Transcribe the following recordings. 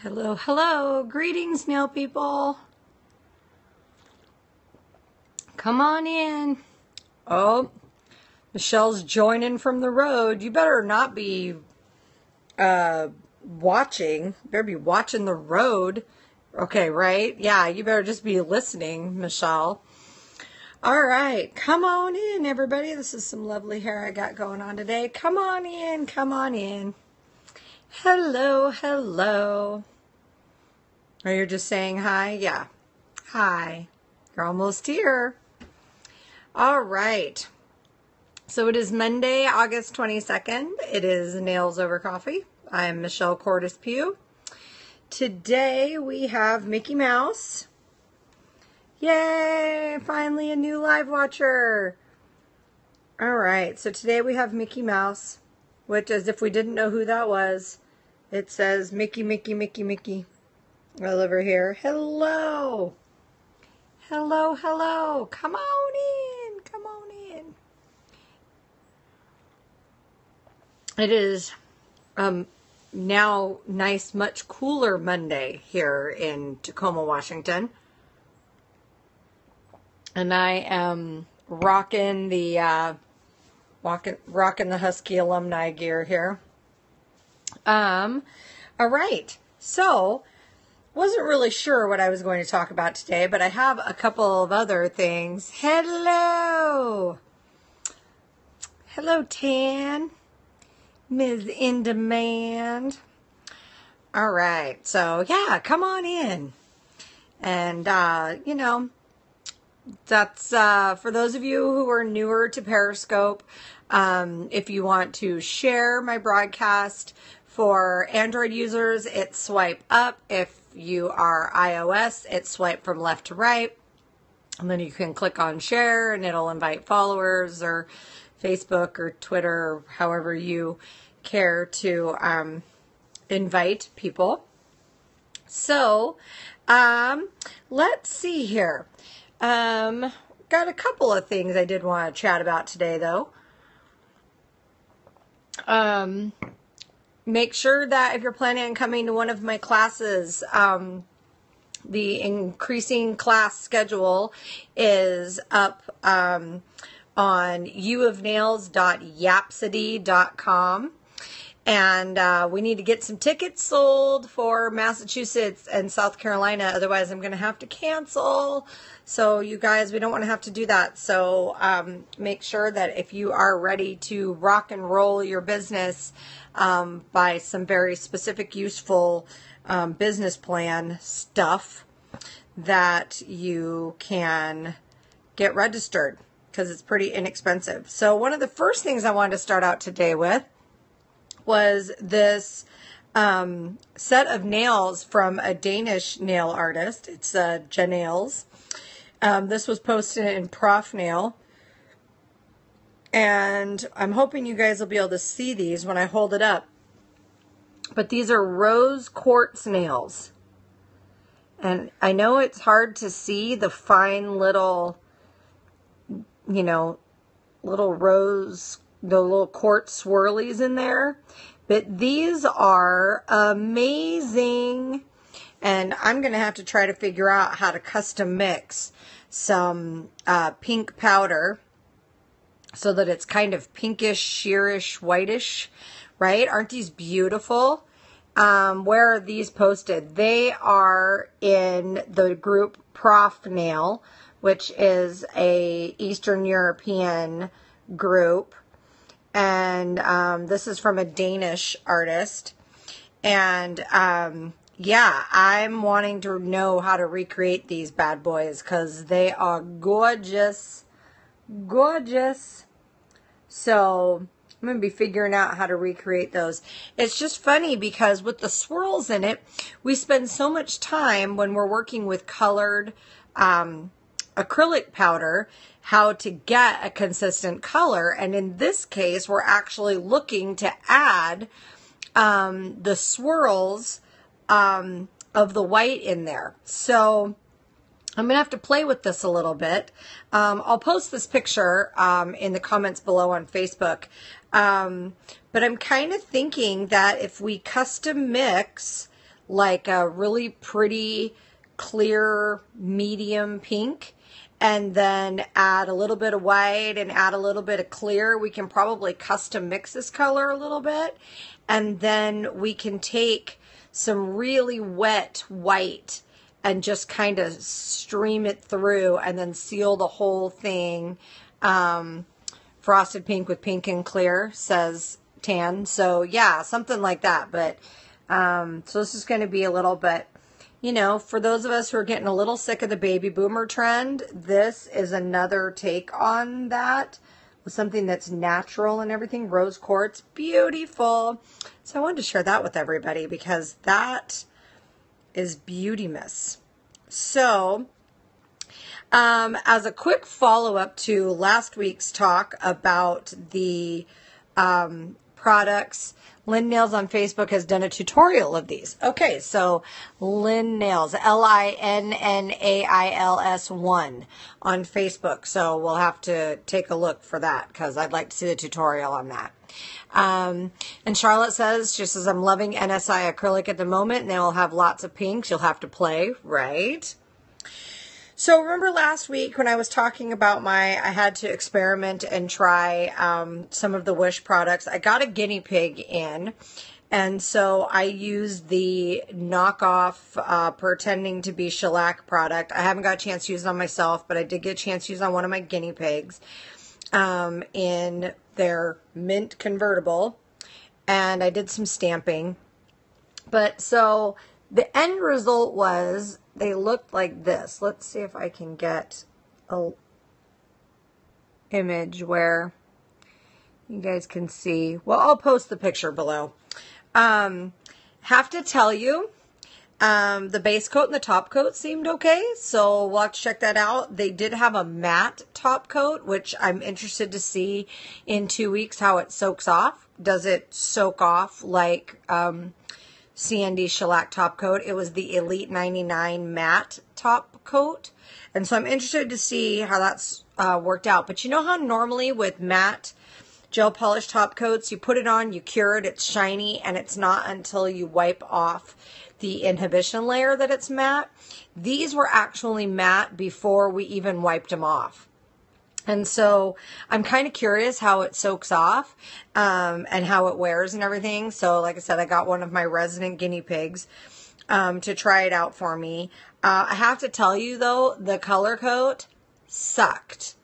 Hello, hello. Greetings, nail people. Come on in. Oh, Michelle's joining from the road. You better not be watching. You better be watching the road. Okay, right? Yeah, you better just be listening, Michelle. All right, come on in, everybody. This is some lovely hair I got going on today. Come on in, come on in. Hello, hello. Or you're just saying hi? Yeah. Hi. You're almost here. All right. So it is Monday, August 22nd. It is Nails Over Coffee. I am Michelle Cordes Pugh. Today we have Mickey Mouse. Yay! Finally a new live watcher. All right. So today we have Mickey Mouse, which, as if we didn't know who that was, it says Mickey, Mickey, Mickey, Mickey. Well, over here. Hello. Hello, hello. Come on in. Come on in. It is now nice, much cooler Monday here in Tacoma, Washington. And I am rocking the rocking the Husky alumni gear here. All right. So, wasn't really sure what I was going to talk about today, but I have a couple of other things. Hello. Hello, Tan. Ms. In Demand. All right. So, yeah, come on in. And, you know, that's for those of you who are newer to Periscope. If you want to share my broadcast for Android users, it's swipe up. If you are iOS, it's swipe from left to right. And then you can click on share and it'll invite followers, or Facebook or Twitter, or however you care to invite people. So, let's see here. Got a couple of things I did want to chat about today, though. Make sure that if you're planning on coming to one of my classes, the increasing class schedule is up on uofnails.yapsody.com. And we need to get some tickets sold for Massachusetts and South Carolina. Otherwise, I'm going to have to cancel. So, you guys, we don't want to have to do that. So, make sure that if you are ready to rock and roll your business by some very specific, useful business plan stuff, that you can get registered, because it's pretty inexpensive. So, one of the first things I wanted to start out today with was this set of nails from a Danish nail artist. It's Jannails. This was posted in Prof Nail. And I'm hoping you guys will be able to see these when I hold it up. But these are rose quartz nails. And I know it's hard to see the fine little, you know, little rose, the little quartz swirlies in there. But these are amazing. And I'm going to have to try to figure out how to custom mix some pink powder so that it's kind of pinkish, sheerish, whitish, right? Aren't these beautiful? Where are these posted? They are in the group Prof Nail, which is a Eastern European group. And this is from a Danish artist. And yeah, I'm wanting to know how to recreate these bad boys, because they are gorgeous. Gorgeous. So I'm going to be figuring out how to recreate those. It's just funny because with the swirls in it, we spend so much time when we're working with colored acrylic powder, how to get a consistent color. And in this case, we're actually looking to add the swirls of the white in there. So I'm going to have to play with this a little bit. I'll post this picture in the comments below on Facebook. But I'm kind of thinking that if we custom mix like a really pretty, clear, medium pink, and then add a little bit of white and add a little bit of clear. We can probably custom mix this color a little bit. And then we can take some really wet white and just kind of stream it through and then seal the whole thing. Frosted pink with pink and clear, says Tan. So yeah, something like that. But so this is going to be a little bit, you know, for those of us who are getting a little sick of the baby boomer trend, this is another take on that with something that's natural and everything. Rose quartz, beautiful. So I wanted to share that with everybody because that is beauty-miss. So as a quick follow-up to last week's talk about the products, Lynn Nails on Facebook has done a tutorial of these. Okay, so Lynn Nails, LINNAILS 1 on Facebook. So we'll have to take a look for that because I'd like to see the tutorial on that. And Charlotte says, just as I'm loving NSI acrylic at the moment, and they will have lots of pinks, you'll have to play, right? So remember last week when I was talking about I had to experiment and try some of the Wish products. I got a guinea pig in, and so I used the knockoff pretending to be shellac product. I haven't got a chance to use it on myself, but I did get a chance to use it on one of my guinea pigs in their mint convertible, and I did some stamping. But so the end result was they looked like this. Let's see if I can get a image where you guys can see. Well, I'll post the picture below. Have to tell you, the base coat and the top coat seemed okay, so we'll have to check that out. They did have a matte top coat, which I'm interested to see in 2 weeks how it soaks off. Does it soak off like CND shellac top coat? It was the Elite 99 matte top coat, and so I'm interested to see how that's worked out. But you know how normally with matte gel polish top coats, you put it on, you cure it, it's shiny, and it's not until you wipe off the inhibition layer that it's matte. These were actually matte before we even wiped them off. And so I'm kind of curious how it soaks off and how it wears and everything. So like I said, I got one of my resident guinea pigs to try it out for me. I have to tell you though, the color coat sucked.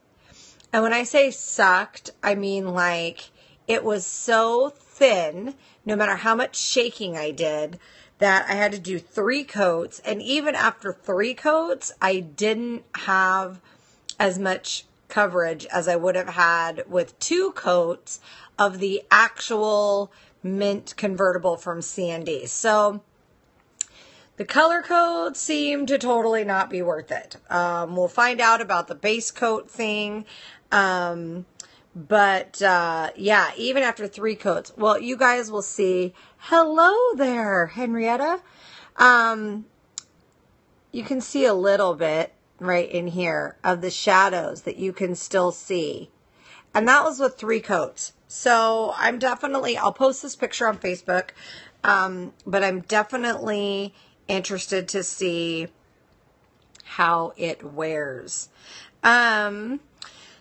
And when I say sucked, I mean like it was so thin, no matter how much shaking I did, that I had to do 3 coats. And even after 3 coats, I didn't have as much coverage as I would have had with 2 coats of the actual mint convertible from CND. So the color coat seemed to totally not be worth it. We'll find out about the base coat thing. But yeah, even after 3 coats, well, you guys will see. Hello there, Henrietta. You can see a little bit right in here of the shadows that you can still see. And that was with 3 coats. So I'm definitely, I'll post this picture on Facebook, but I'm definitely interested to see how it wears.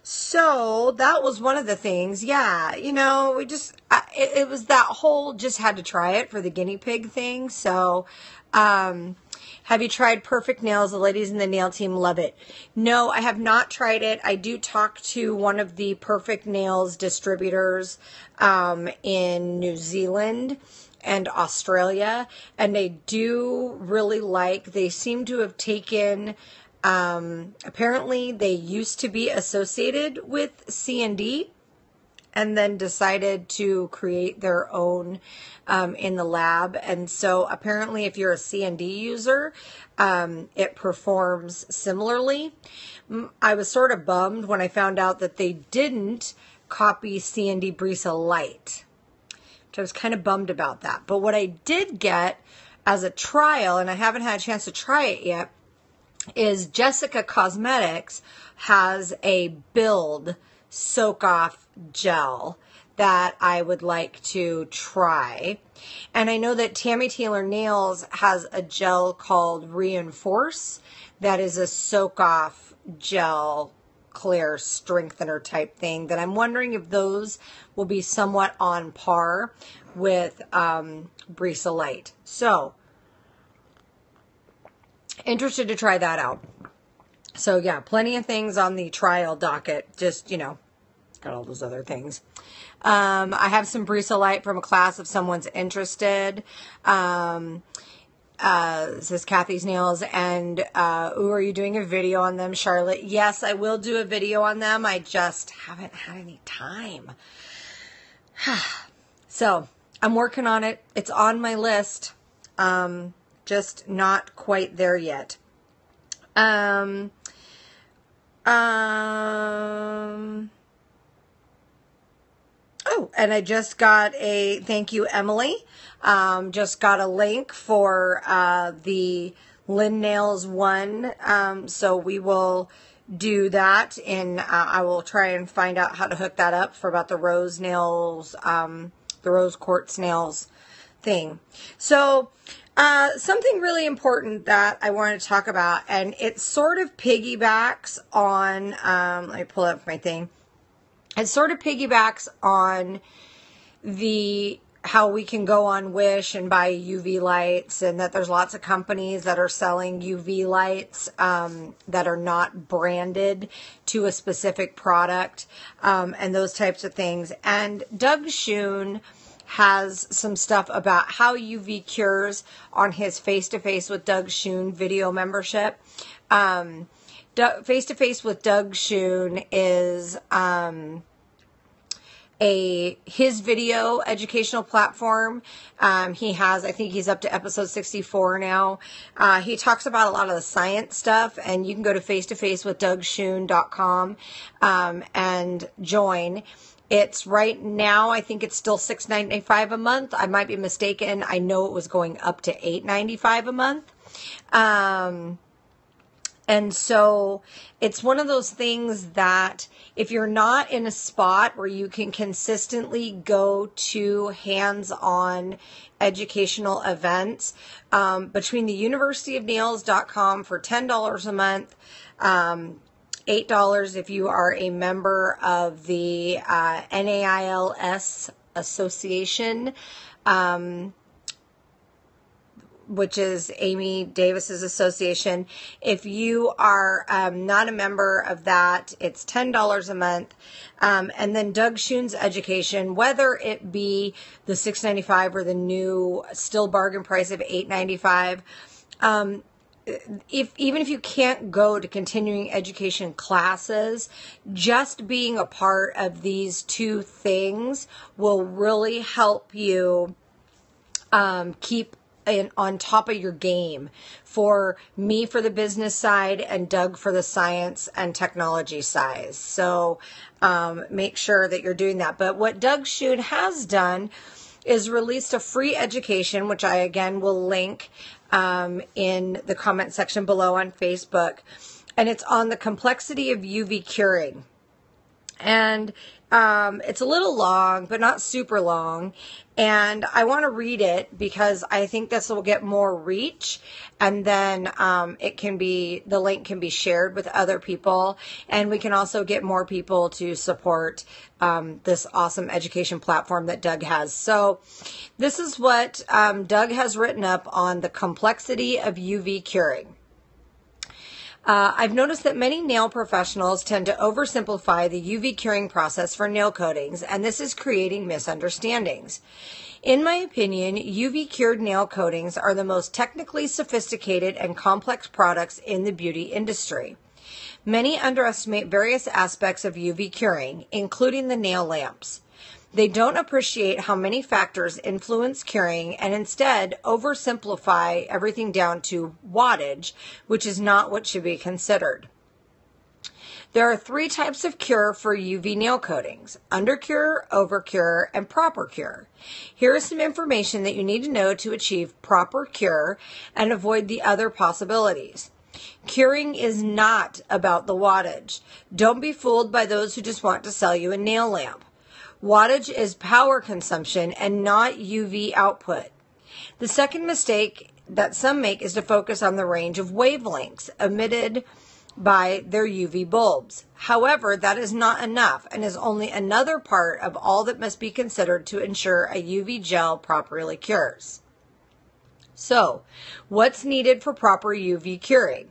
So that was one of the things. Yeah, you know, we just, it was that whole just had to try it for the guinea pig thing. So, have you tried Perfect Nails? The ladies in the nail team love it. No, I have not tried it. I do talk to one of the Perfect Nails distributors in New Zealand and Australia, and they do really like, they seem to have taken, apparently they used to be associated with CND and then decided to create their own in the lab. And so apparently if you're a CND user, it performs similarly. I was sort of bummed when I found out that they didn't copy CND Brisa Light, which I was kind of bummed about that. But what I did get as a trial, and I haven't had a chance to try it yet, is Jessica Cosmetics has a Build soak off gel that I would like to try. And I know that Tammy Taylor Nails has a gel called Reinforce that is a soak-off gel clear strengthener type thing that I'm wondering if those will be somewhat on par with Brisa Light. So, interested to try that out. So yeah, plenty of things on the trial docket. Just, got all those other things. I have some Brisa Light from a class if someone's interested. This is Kathy's Nails. And, are you doing a video on them, Charlotte? Yes, I will do a video on them. I just haven't had any time. So, I'm working on it. It's on my list. Just not quite there yet. Oh, and I just got a, thank you, Emily. Just got a link for the Lynn Nails one. So we will do that, and I will try and find out how to hook that up for about the rose nails, the rose quartz nails thing. So something really important that I wanted to talk about, and it sort of piggybacks on, let me pull up my thing. It sort of piggybacks on how we can go on Wish and buy UV lights, and that there's lots of companies that are selling UV lights that are not branded to a specific product, and those types of things. And Doug Schoon has some stuff about how UV cures on his Face-to-Face with Doug Schoon video membership. Face-to-Face with Doug Schoon is his video educational platform. He has, I think he's up to episode 64 now. He talks about a lot of the science stuff, and you can go to face2facewithDougSchoon.com and join. It's right now, I think it's still $6.95 a month. I might be mistaken. I know it was going up to $8.95 a month. And so it's one of those things that if you're not in a spot where you can consistently go to hands-on educational events, between the universityofnails.com for $10 a month, $8 if you are a member of the NAILS Association, which is Amy Davis's association. If you are not a member of that, it's $10 a month. And then Doug Schoon's education, whether it be the $6.95 or the new still bargain price of $8.95, even if you can't go to continuing education classes, just being a part of these two things will really help you keep on top of your game. For me for the business side and Doug for the science and technology side. So make sure that you're doing that. But what Doug Schoon has done is released a free education, which I again will link in the comment section below on Facebook. And it's on the complexity of UV curing. And it's a little long, but not super long. And I want to read it because I think this will get more reach. And then the link can be shared with other people. And we can also get more people to support this awesome education platform that Doug has. So this is what Doug has written up on the complexity of UV curing. I've noticed that many nail professionals tend to oversimplify the UV curing process for nail coatings, and this is creating misunderstandings. In my opinion, UV cured nail coatings are the most technically sophisticated and complex products in the beauty industry. Many underestimate various aspects of UV curing, including the nail lamps. They don't appreciate how many factors influence curing and instead oversimplify everything down to wattage, which is not what should be considered. There are 3 types of cure for UV nail coatings: undercure, overcure, and proper cure. Here is some information that you need to know to achieve proper cure and avoid the other possibilities. Curing is not about the wattage. Don't be fooled by those who just want to sell you a nail lamp. Wattage is power consumption and not UV output. The second mistake that some make is to focus on the range of wavelengths emitted by their UV bulbs. However, that is not enough and is only another part of all that must be considered to ensure a UV gel properly cures. So, what's needed for proper UV curing?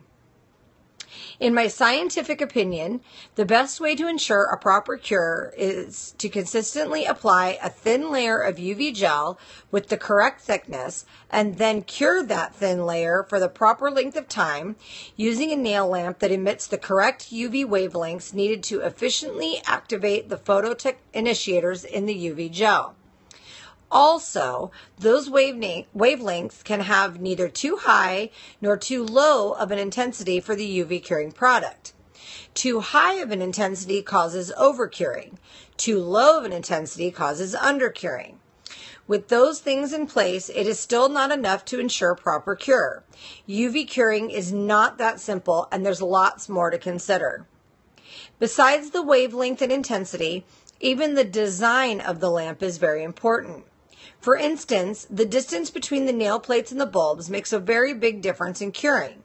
In my scientific opinion, the best way to ensure a proper cure is to consistently apply a thin layer of UV gel with the correct thickness and then cure that thin layer for the proper length of time using a nail lamp that emits the correct UV wavelengths needed to efficiently activate the photoinitiators in the UV gel. Also, those wavelengths can have neither too high nor too low of an intensity for the UV curing product. Too high of an intensity causes overcuring. Too low of an intensity causes undercuring. With those things in place, it is still not enough to ensure proper cure. UV curing is not that simple, and there's lots more to consider. Besides the wavelength and intensity, even the design of the lamp is very important. For instance, the distance between the nail plates and the bulbs makes a very big difference in curing.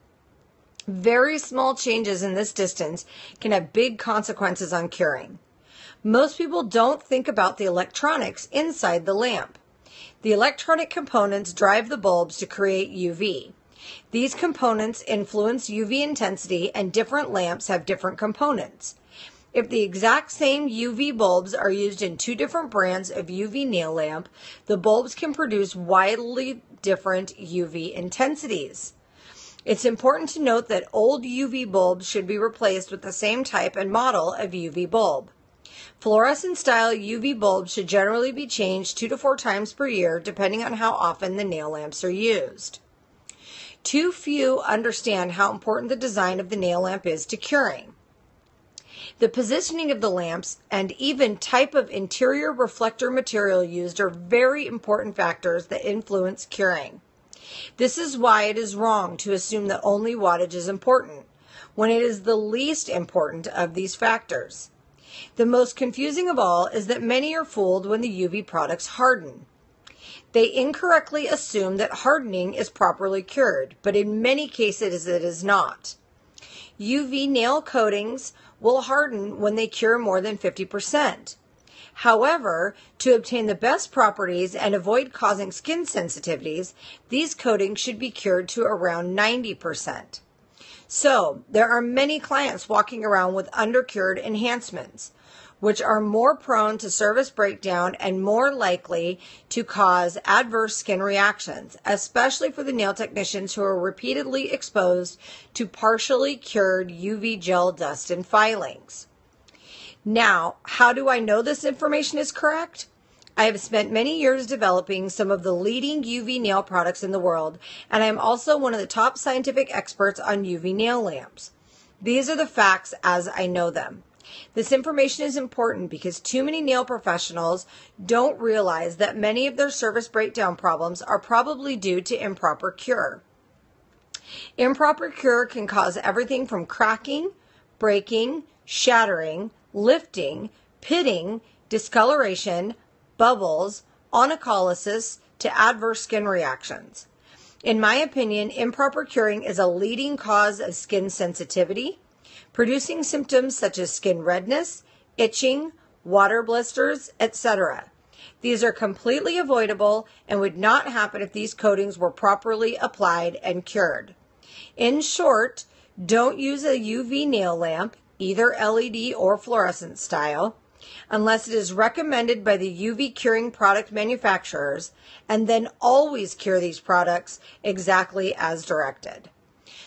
Very small changes in this distance can have big consequences on curing. Most people don't think about the electronics inside the lamp. The electronic components drive the bulbs to create UV. These components influence UV intensity, and different lamps have different components. If the exact same UV bulbs are used in two different brands of UV nail lamp, the bulbs can produce widely different UV intensities. It's important to note that old UV bulbs should be replaced with the same type and model of UV bulb. Fluorescent style UV bulbs should generally be changed 2 to 4 times per year, depending on how often the nail lamps are used. Too few understand how important the design of the nail lamp is to curing. The positioning of the lamps and even type of interior reflector material used are very important factors that influence curing. This is why it is wrong to assume that only wattage is important, when it is the least important of these factors. The most confusing of all is that many are fooled when the UV products harden. They incorrectly assume that hardening is properly cured, but in many cases it is not. UV nail coatings will harden when they cure more than 50%. However, to obtain the best properties and avoid causing skin sensitivities, these coatings should be cured to around 90%. So, there are many clients walking around with undercured enhancements, which are more prone to service breakdown and more likely to cause adverse skin reactions, especially for the nail technicians who are repeatedly exposed to partially cured UV gel dust and filings. Now, how do I know this information is correct? I have spent many years developing some of the leading UV nail products in the world, and I am also one of the top scientific experts on UV nail lamps. These are the facts as I know them. This information is important because too many nail professionals don't realize that many of their service breakdown problems are probably due to improper cure. Improper cure can cause everything from cracking, breaking, shattering, lifting, pitting, discoloration, bubbles, onycholysis, to adverse skin reactions. In my opinion, improper curing is a leading cause of skin sensitivity, producing symptoms such as skin redness, itching, water blisters, etc. These are completely avoidable and would not happen if these coatings were properly applied and cured. In short, don't use a UV nail lamp, either LED or fluorescent style, unless it is recommended by the UV curing product manufacturers, and then always cure these products exactly as directed.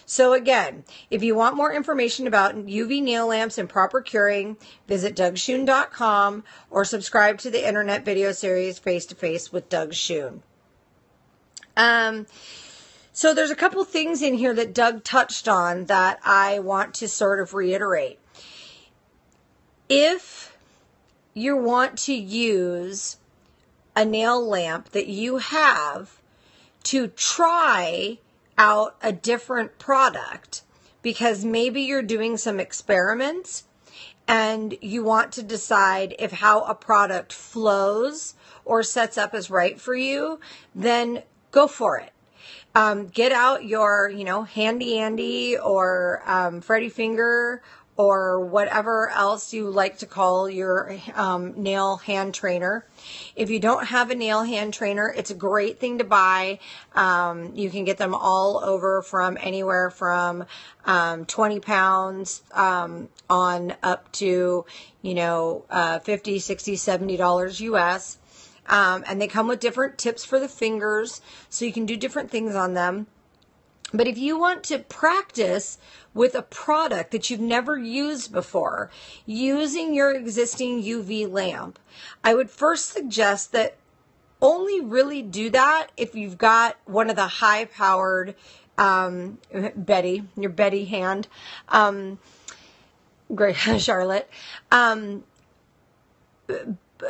So again, if you want more information about UV nail lamps and proper curing, visit DougSchoon.com or subscribe to the internet video series Face to Face with Doug Schoon. So there's a couple things in here that Doug touched on that I want to sort of reiterate. If you want to use a nail lamp that you have to try out a different product because maybe you're doing some experiments and you want to decide if how a product flows or sets up is right for you, then go for it. Get out your, Handy Andy or Freddy Finger or whatever else you like to call your nail hand trainer. If you don't have a nail hand trainer, it's a great thing to buy. You can get them all over from anywhere from 20 pounds on up to, $50, $60, $70 US. And they come with different tips for the fingers, so you can do different things on them. But if you want to practice with a product that you've never used before, using your existing UV lamp, I would first suggest that only really do that if you've got one of the high-powered your Betty hand, great, Charlotte.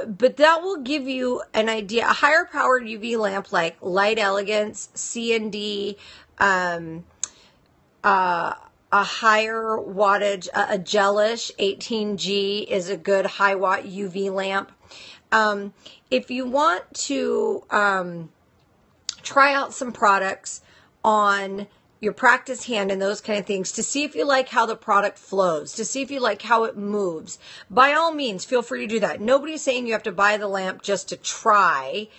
But that will give you an idea. A higher powered UV lamp like Light Elegance, C&D, a higher wattage, a Gelish 18G is a good high watt UV lamp. If you want to try out some products on your practice hand and those kind of things to see if you like how the product flows, to see if you like how it moves, by all means, feel free to do that. Nobody's saying you have to buy the lamp just to try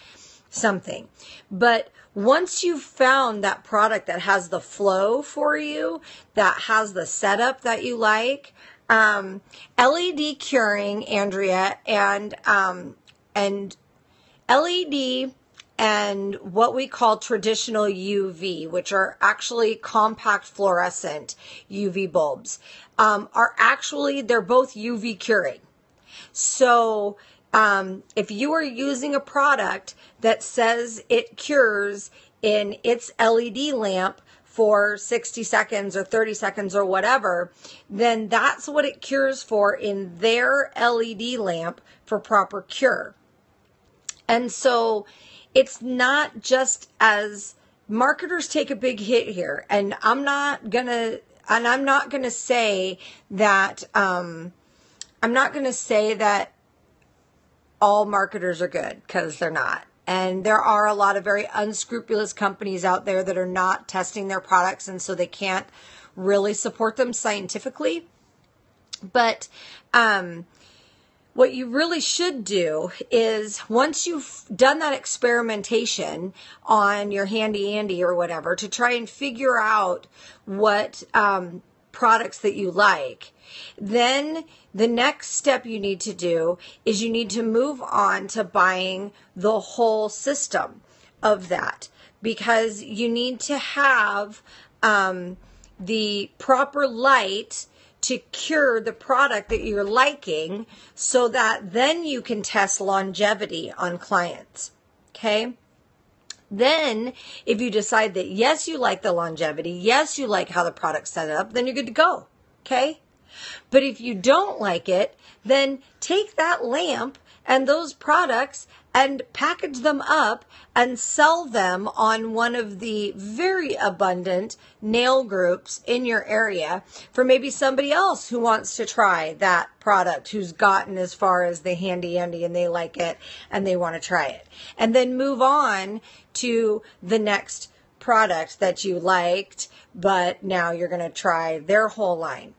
something. But once you've found that product that has the flow for you, that has the setup that you like, LED curing, Andrea, and LED and what we call traditional UV, which are actually compact fluorescent UV bulbs, they're both UV curing. So if you are using a product that says it cures in its LED lamp for 60 seconds or 30 seconds or whatever, then that's what it cures for in their LED lamp for proper cure. And so it's not just as marketers take a big hit here, and I'm not gonna say that all marketers are good, because they're not. And there are a lot of very unscrupulous companies out there that are not testing their products, and so they can't really support them scientifically. But what you really should do is, once you've done that experimentation on your Handy Andy or whatever to try and figure out what products that you like, then the next step you need to do is you need to move on to buying the whole system of that, because you need to have the proper light to cure the product that you're liking, so that then you can test longevity on clients. Okay? Then, if you decide that yes, you like the longevity, yes, you like how the product's set up, then you're good to go. Okay? But if you don't like it, then take that lamp and those products and package them up and sell them on one of the very abundant nail groups in your area for maybe somebody else who wants to try that product, who's gotten as far as the Handy Andy and they like it and they want to try it. And then move on to the next product that you liked, but now you're going to try their whole line.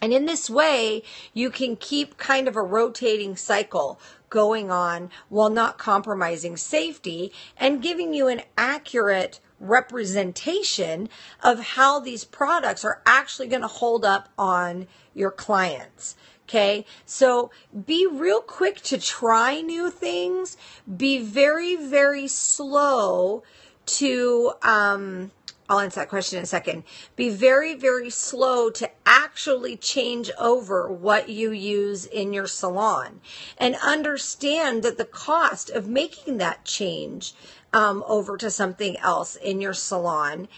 And in this way, you can keep kind of a rotating cycle going on while not compromising safety, and giving you an accurate representation of how these products are actually going to hold up on your clients. Okay, so be real quick to try new things. Be very, very slow to, I'll answer that question in a second. Be very, very slow to actually change over what you use in your salon, and understand that the cost of making that change over to something else in your salon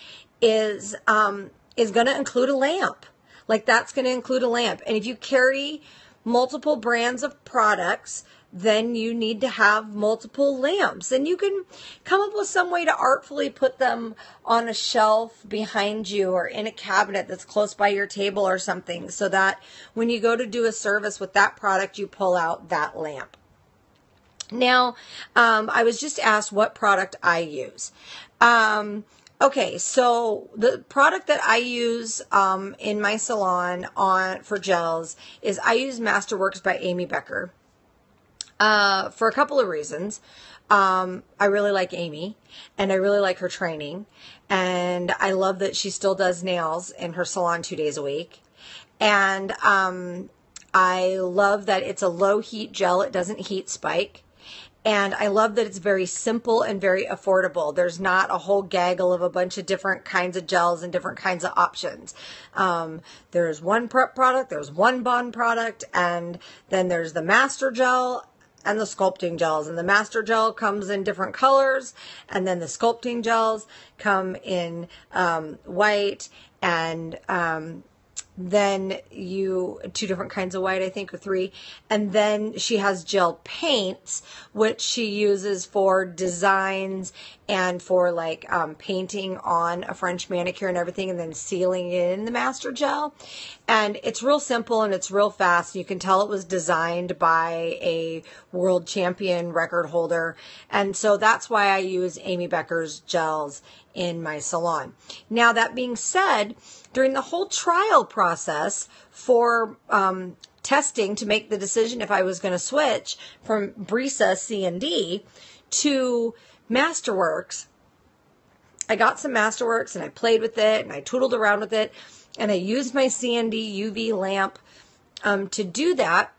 is going to include a lamp. Like, that's going to include a lamp. And if you carry multiple brands of products, then you need to have multiple lamps. And you can come up with some way to artfully put them on a shelf behind you or in a cabinet that's close by your table or something, so that when you go to do a service with that product, you pull out that lamp. Now, I was just asked what product I use. Okay, so the product that I use in my salon for gels is I use Masterworks by Amy Becker for a couple of reasons. I really like Amy, and I really like her training, and I love that she still does nails in her salon 2 days a week. And I love that it's a low heat gel. It doesn't heat spike. And I love that it's very simple and very affordable. There's not a whole gaggle of a bunch of different kinds of gels and different kinds of options. There's one prep product, there's one bond product, and then there's the master gel and the sculpting gels. And the master gel comes in different colors, and then the sculpting gels come in white, and then two different kinds of white, I think, or three. And then she has gel paints, which she uses for designs and for like painting on a French manicure and everything, and then sealing it in the master gel. And it's real simple and it's real fast. You can tell it was designed by a world champion record holder. And so that's why I use Amy Becker's gels in my salon. Now, that being said, during the whole trial process for testing to make the decision if I was going to switch from Brisa C&D to Masterworks, I got some Masterworks and I played with it and I tootled around with it, and I used my C&D UV lamp to do that.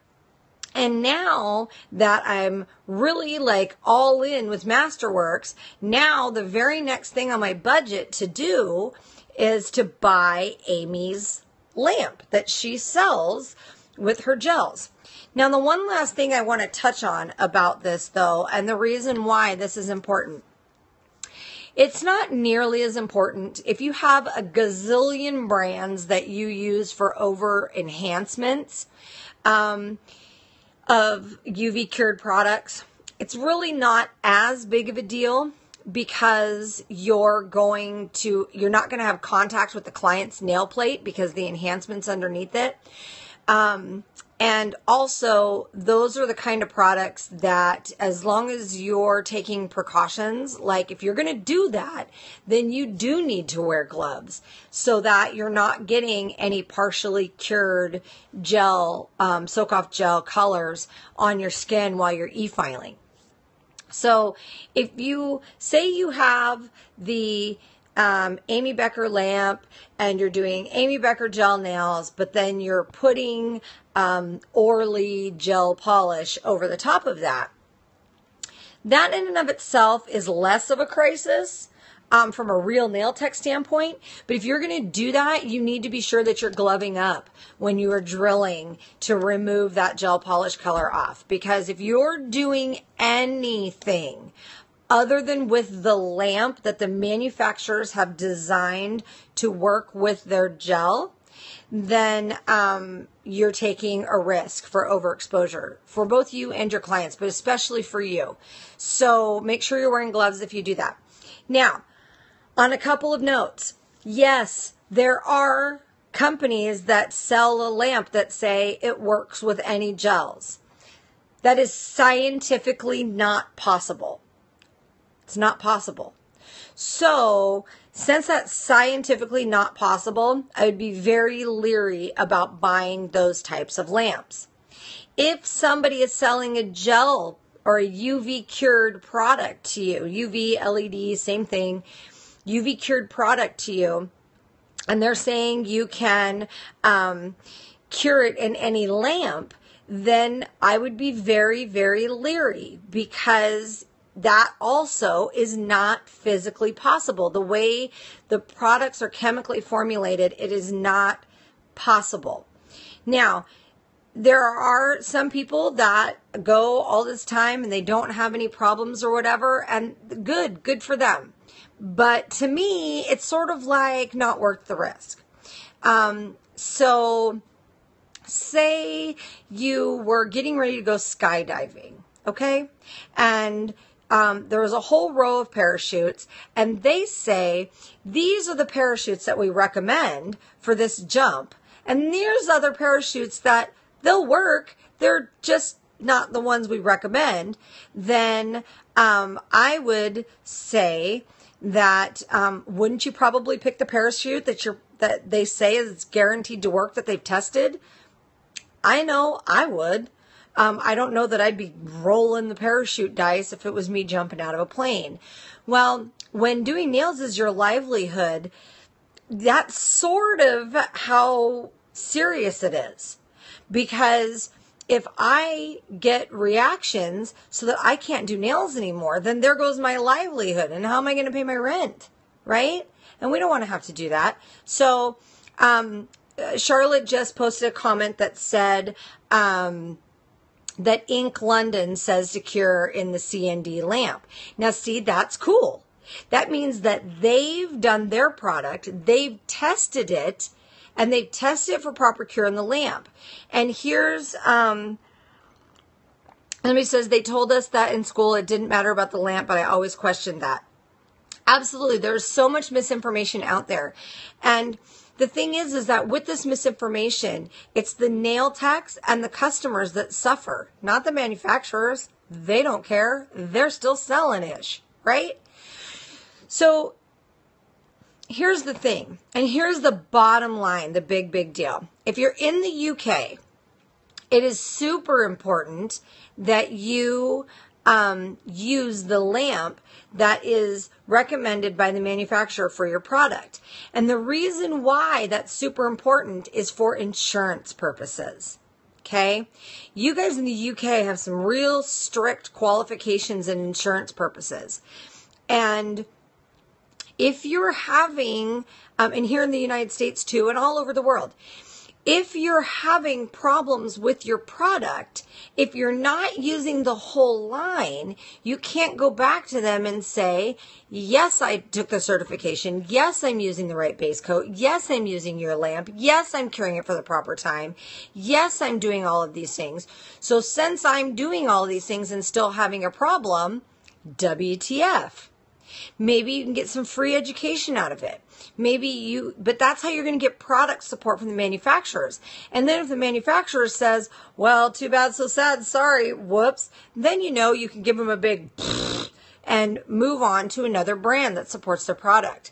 And now that I'm really like all in with Masterworks, now the very next thing on my budget to do is to buy Amy's lamp that she sells with her gels. Now, the one last thing I want to touch on about this, though, and the reason why this is important, it's not nearly as important if you have a gazillion brands that you use for over enhancements of UV cured products. It's really not as big of a deal, because you're not going to have contact with the client's nail plate because the enhancement's underneath it. And also, those are the kind of products that, as long as you're taking precautions, like if you're going to do that, then you do need to wear gloves so that you're not getting any partially cured gel, soak-off gel colors on your skin while you're e-filing. So if you say you have the Amy Becker lamp and you're doing Amy Becker gel nails, but then you're putting Orly gel polish over the top of that, that in and of itself is less of a crisis from a real nail tech standpoint. But if you're going to do that, you need to be sure that you're gloving up when you are drilling to remove that gel polish color off. Because if you're doing anything other than with the lamp that the manufacturers have designed to work with their gel, then you're taking a risk for overexposure for both you and your clients, but especially for you. So make sure you're wearing gloves if you do that. Now, on a couple of notes, yes, there are companies that sell a lamp that say it works with any gels. That is scientifically not possible. It's not possible. So, since that's scientifically not possible, I would be very leery about buying those types of lamps. If somebody is selling a gel or a UV cured product to you, UV, LED, same thing, UV cured product to you, and they're saying you can cure it in any lamp, then I would be very, very leery, because that also is not physically possible. The way the products are chemically formulated, it is not possible. Now, there are some people that go all this time and they don't have any problems or whatever, and good for them. But to me, it's sort of like not worth the risk. So say you were getting ready to go skydiving okay? And there was a whole row of parachutes, and they say, these are the parachutes that we recommend for this jump. And there's other parachutes that they'll work. They're just not the ones we recommend. Then I would say that wouldn't you probably pick the parachute that they say is guaranteed to work, that they've tested? I know I would. I don't know that I'd be rolling the parachute dice if it was me jumping out of a plane. Well, when doing nails is your livelihood, that's sort of how serious it is. Because if I get reactions so that I can't do nails anymore, then there goes my livelihood. And how am I going to pay my rent? Right? And we don't want to have to do that. So, Charlotte just posted a comment that said, that Ink London says to cure in the CND lamp. Now, see, that's cool. That means that they've done their product, they've tested it, and they've tested it for proper cure in the lamp. And here's, somebody says, they told us that in school it didn't matter about the lamp, but I always questioned that. Absolutely. There's so much misinformation out there. And the thing is that with this misinformation, it's the nail techs and the customers that suffer, not the manufacturers. They don't care. They're still selling ish, right? So here's the thing, and here's the bottom line, the big deal. If you're in the UK, it is super important that you use the lamp that is recommended by the manufacturer for your product. And the reason why that's super important is for insurance purposes. Okay? You guys in the UK have some real strict qualifications and insurance purposes. And if you're having, and here in the United States too, and all over the world, if you're having problems with your product, if you're not using the whole line, you can't go back to them and say, yes, I took the certification. Yes, I'm using the right base coat. Yes, I'm using your lamp. Yes, I'm curing it for the proper time. Yes, I'm doing all of these things. So since I'm doing all of these things and still having a problem, WTF. Maybe you can get some free education out of it. But that's how you're going to get product support from the manufacturers. And then if the manufacturer says, well, too bad, so sad, sorry, whoops, then you can give them a big and move on to another brand that supports their product.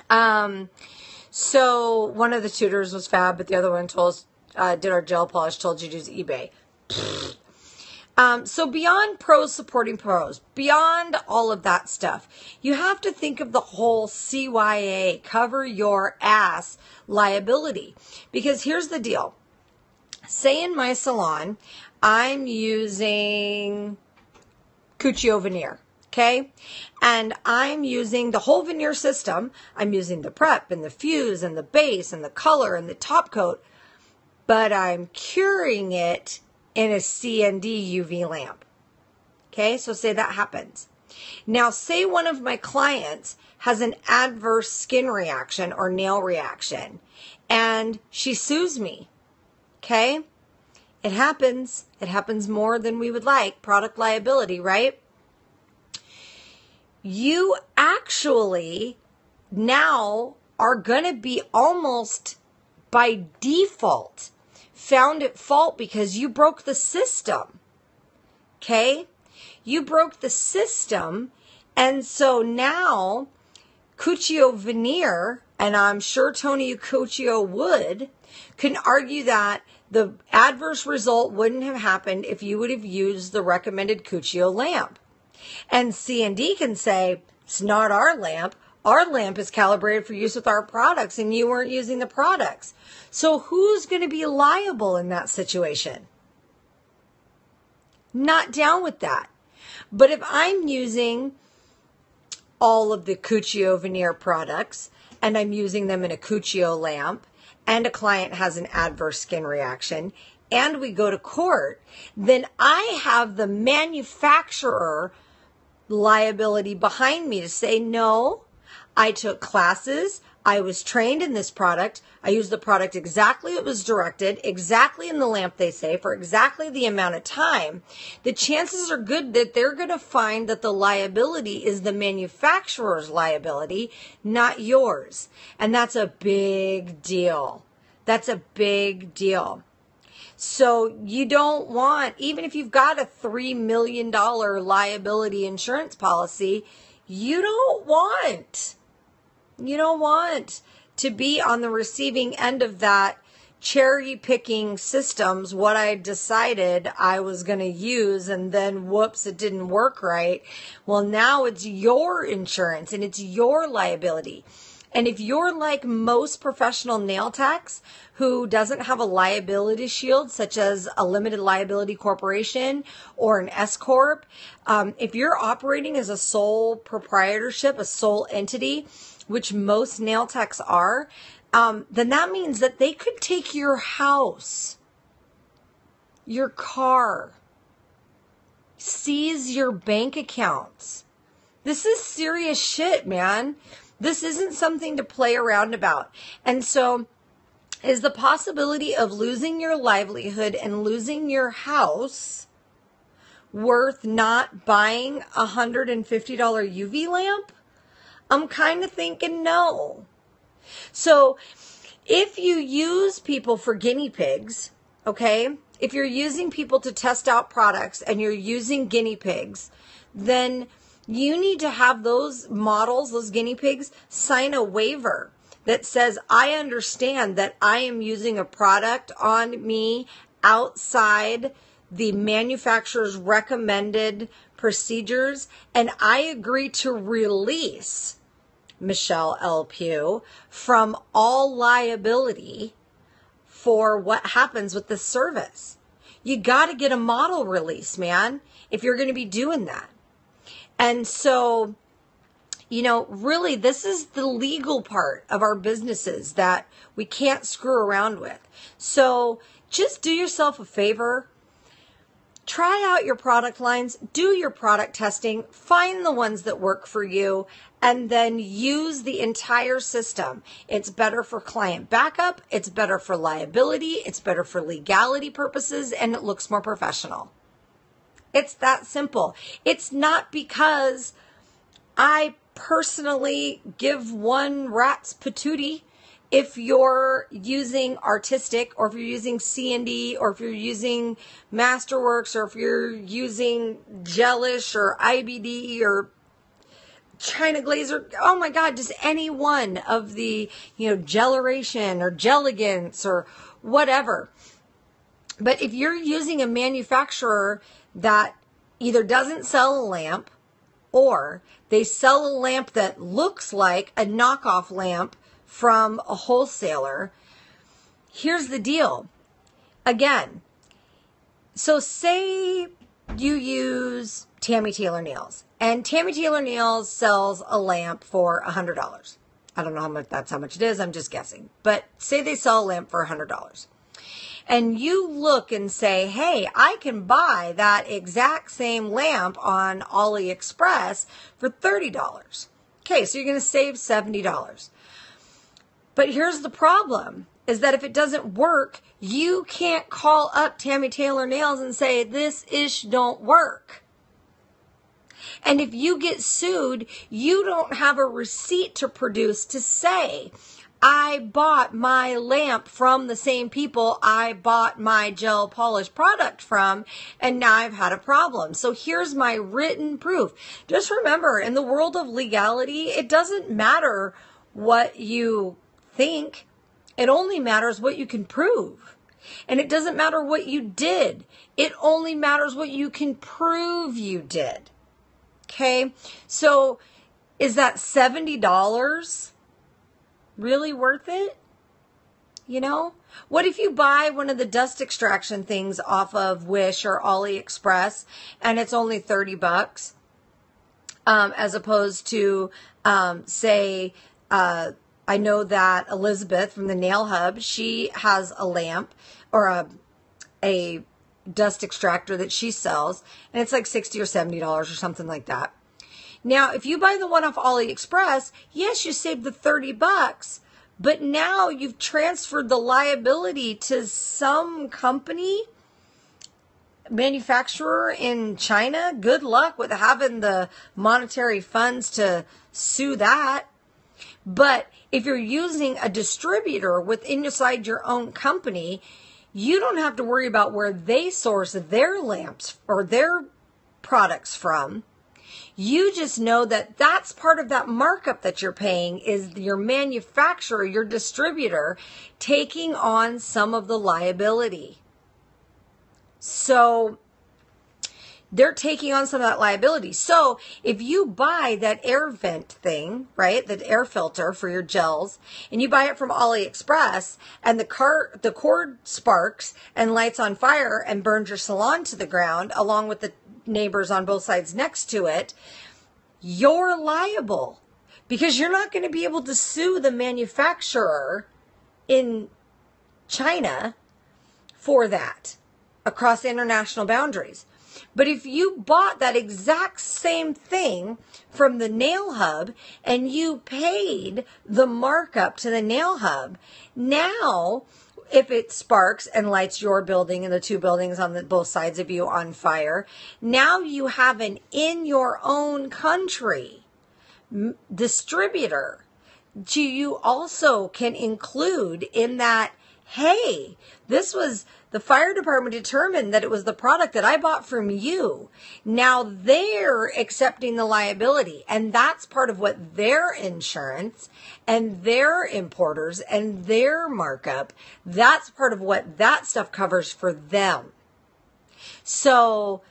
So one of the tutors was fab, but the other one did our gel polish, told you to use eBay. So beyond pros supporting pros, beyond all of that stuff, you have to think of the whole CYA, cover your ass liability. Because here's the deal. Say in my salon, I'm using Cuccio veneer, okay? And I'm using the whole veneer system. I'm using the prep and the fuse and the base and the color and the top coat, but I'm curing it in a CND UV lamp. Okay, so say that happens. Now, say one of my clients has an adverse skin reaction or nail reaction, and she sues me. Okay, it happens. It happens more than we would like. Product liability, right? You actually now are going to be almost by default found at fault because you broke the system. Okay? You broke the system, and so now Cuccio veneer, and I'm sure Tony Cuccio can argue that the adverse result wouldn't have happened if you would have used the recommended Cuccio lamp. And C&D can say, it's not our lamp. Our lamp is calibrated for use with our products, and you weren't using the products. So who's going to be liable in that situation? Not down with that. But if I'm using all of the Cuccio veneer products, and I'm using them in a Cuccio lamp, and a client has an adverse skin reaction, and we go to court, then I have the manufacturer liability behind me to say, no, I took classes, I was trained in this product. I used the product exactly it was directed, exactly in the lamp they say, for exactly the amount of time. The chances are good that they're going to find that the liability is the manufacturer's liability, not yours. And that's a big deal. That's a big deal. So you don't want, even if you've got a $3 million liability insurance policy, you don't want to be on the receiving end of that cherry picking systems, what I decided I was going to use, and then whoops, it didn't work right. Well, now it's your insurance and it's your liability. And if you're like most professional nail techs who doesn't have a liability shield, such as a limited liability corporation or an S Corp, if you're operating as a sole proprietorship, a sole entity, which most nail techs are, then that means that they could take your house, your car, seize your bank accounts. This is serious shit, man. This isn't something to play around about. And so is the possibility of losing your livelihood and losing your house worth not buying a $150 UV lamp? I'm kind of thinking no. So if you use people for guinea pigs, okay, if you're using people to test out products and you're using guinea pigs, then you need to have those models, those guinea pigs, sign a waiver that says, I understand that I am using a product on me outside the manufacturer's recommended procedures, and I agree to release Michelle L. Pugh from all liability for what happens with this service. You got to get a model release, man, if you're going to be doing that. And so, really, this is the legal part of our businesses that we can't screw around with. So just do yourself a favor. Try out your product lines, do your product testing, find the ones that work for you, and then use the entire system. It's better for client backup, it's better for liability, it's better for legality purposes, and it looks more professional. It's that simple. It's not because I personally give one rat's patootie if you're using Artistic, or if you're using C&D, or if you're using Masterworks, or if you're using Gelish or IBD or China Glaze, or oh my God, just any one of the, Geleration or Geligance or whatever. But if you're using a manufacturer that either doesn't sell a lamp, or they sell a lamp that looks like a knockoff lamp from a wholesaler, here's the deal. Again, so say you use Tammy Taylor Nails, and Tammy Taylor Nails sells a lamp for $100. I don't know how much it is. I'm just guessing. But say they sell a lamp for $100. And you look and say, hey, I can buy that exact same lamp on AliExpress for $30. Okay, so you're going to save $70. But here's the problem, is that if it doesn't work, you can't call up Tammy Taylor Nails and say, this ish don't work. And if you get sued, you don't have a receipt to produce to say, I bought my lamp from the same people I bought my gel polish product from, and now I've had a problem. So here's my written proof. Just remember, in the world of legality, it doesn't matter what you think. It only matters what you can prove. And it doesn't matter what you did. It only matters what you can prove you did. Okay? So is that $70 really worth it? What if you buy one of the dust extraction things off of Wish or AliExpress and it's only $30, as opposed to, say, I know that Elizabeth from the Nail Hub, she has a lamp or a dust extractor that she sells, and it's like $60 or $70 or something like that. Now, if you buy the one off AliExpress, yes, you save the $30, but now you've transferred the liability to some company, manufacturer in China. Good luck with having the monetary funds to sue that. But if you're using a distributor inside your own company, you don't have to worry about where they source their lamps or their products from. You just know that that's part of that markup that you're paying is your manufacturer, your distributor, taking on some of the liability. So they're taking on some of that liability. So if you buy that air vent thing, right, the air filter for your gels, and you buy it from AliExpress, and the cord sparks and lights on fire and burns your salon to the ground, along with the neighbors on both sides next to it, you're liable, because you're not going to be able to sue the manufacturer in China for that across international boundaries. But if you bought that exact same thing from the nail hub and you paid the markup to the nail hub, now if it sparks and lights your building and the two buildings on both sides of you on fire, now you have an in your own country distributor. You also can include in that, hey, this was the fire department determined that it was the product that I bought from you. Now they're accepting the liability, and that's part of what their insurance and their importers and their markup, that's part of what that stuff covers for them. So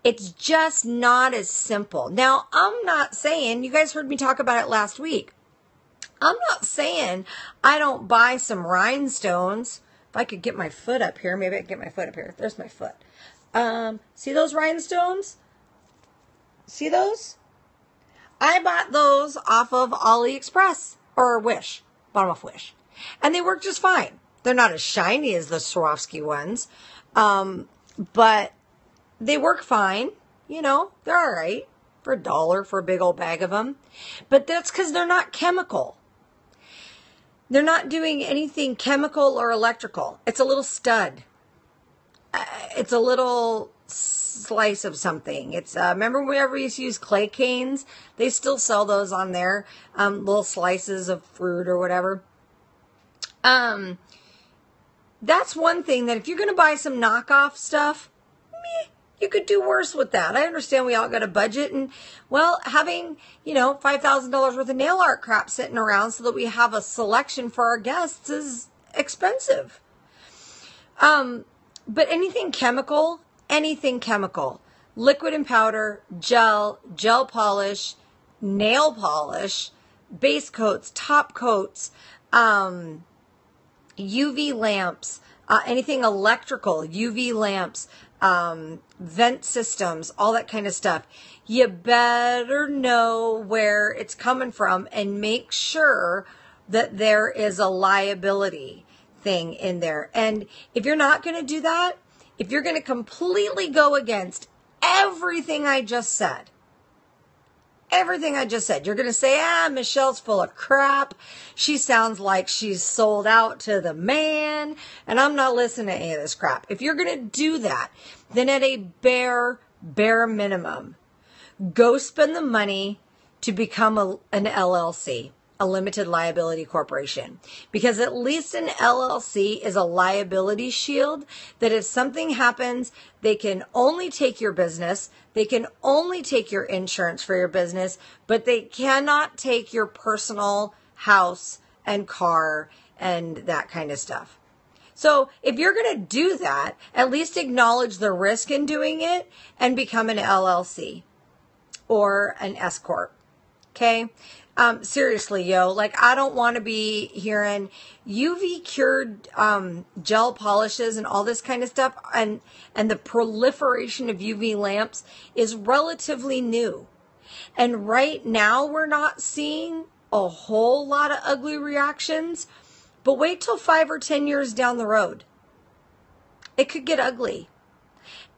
it's just not as simple. Now, I'm not saying, you guys heard me talk about it last week, I'm not saying I don't buy some rhinestones. If I could get my foot up here, maybe I could get my foot up here. There's my foot. See those rhinestones? See those? I bought those off of AliExpress or Wish. Bought them off Wish. And they work just fine. They're not as shiny as the Swarovski ones. But they work fine. You know, they're all right for $1 for a big old bag of them. But that's because they're not chemical. They're not doing anything chemical or electrical. It's a little stud. It's a little slice of something. It's remember whenever we used to use clay canes? They still sell those on there. Little slices of fruit or whatever. That's one thing that if you're going to buy some knockoff stuff, you could do worse with that. I understand we all got a budget, and well, having, $5,000 worth of nail art crap sitting around so that we have a selection for our guests is expensive. But anything chemical, liquid and powder, gel polish, nail polish, base coats, top coats, UV lamps, anything electrical, UV lamps, vent systems, all that kind of stuff. You better know where it's coming from and make sure that there is a liability thing in there. And if you're not going to do that, if you're going to completely go against everything I just said, you're going to say, Michelle's full of crap. She sounds like she's sold out to the man, and I'm not listening to any of this crap. If you're going to do that, then at a bare minimum, go spend the money to become an LLC, a limited liability corporation, because at least an LLC is a liability shield that if something happens, they can only take your business, they can only take your insurance for your business, but they cannot take your personal house and car and that kind of stuff. So if you're going to do that, at least acknowledge the risk in doing it and become an LLC or an S Corp. Okay? Seriously, I don't want to be hearing UV cured gel polishes and all this kind of stuff, and the proliferation of UV lamps is relatively new. And right now we're not seeing a whole lot of ugly reactions, but wait till 5 or 10 years down the road. It could get ugly.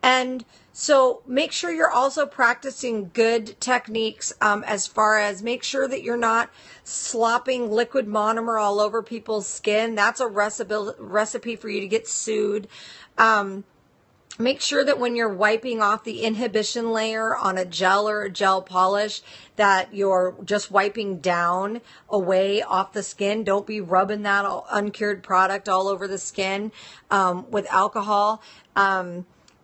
And so make sure you're also practicing good techniques as far as make sure that you're not slopping liquid monomer all over people's skin. That's a recipe for you to get sued. Make sure that when you're wiping off the inhibition layer on a gel or a gel polish, that you're just wiping down away off the skin. Don't be rubbing that uncured product all over the skin with alcohol,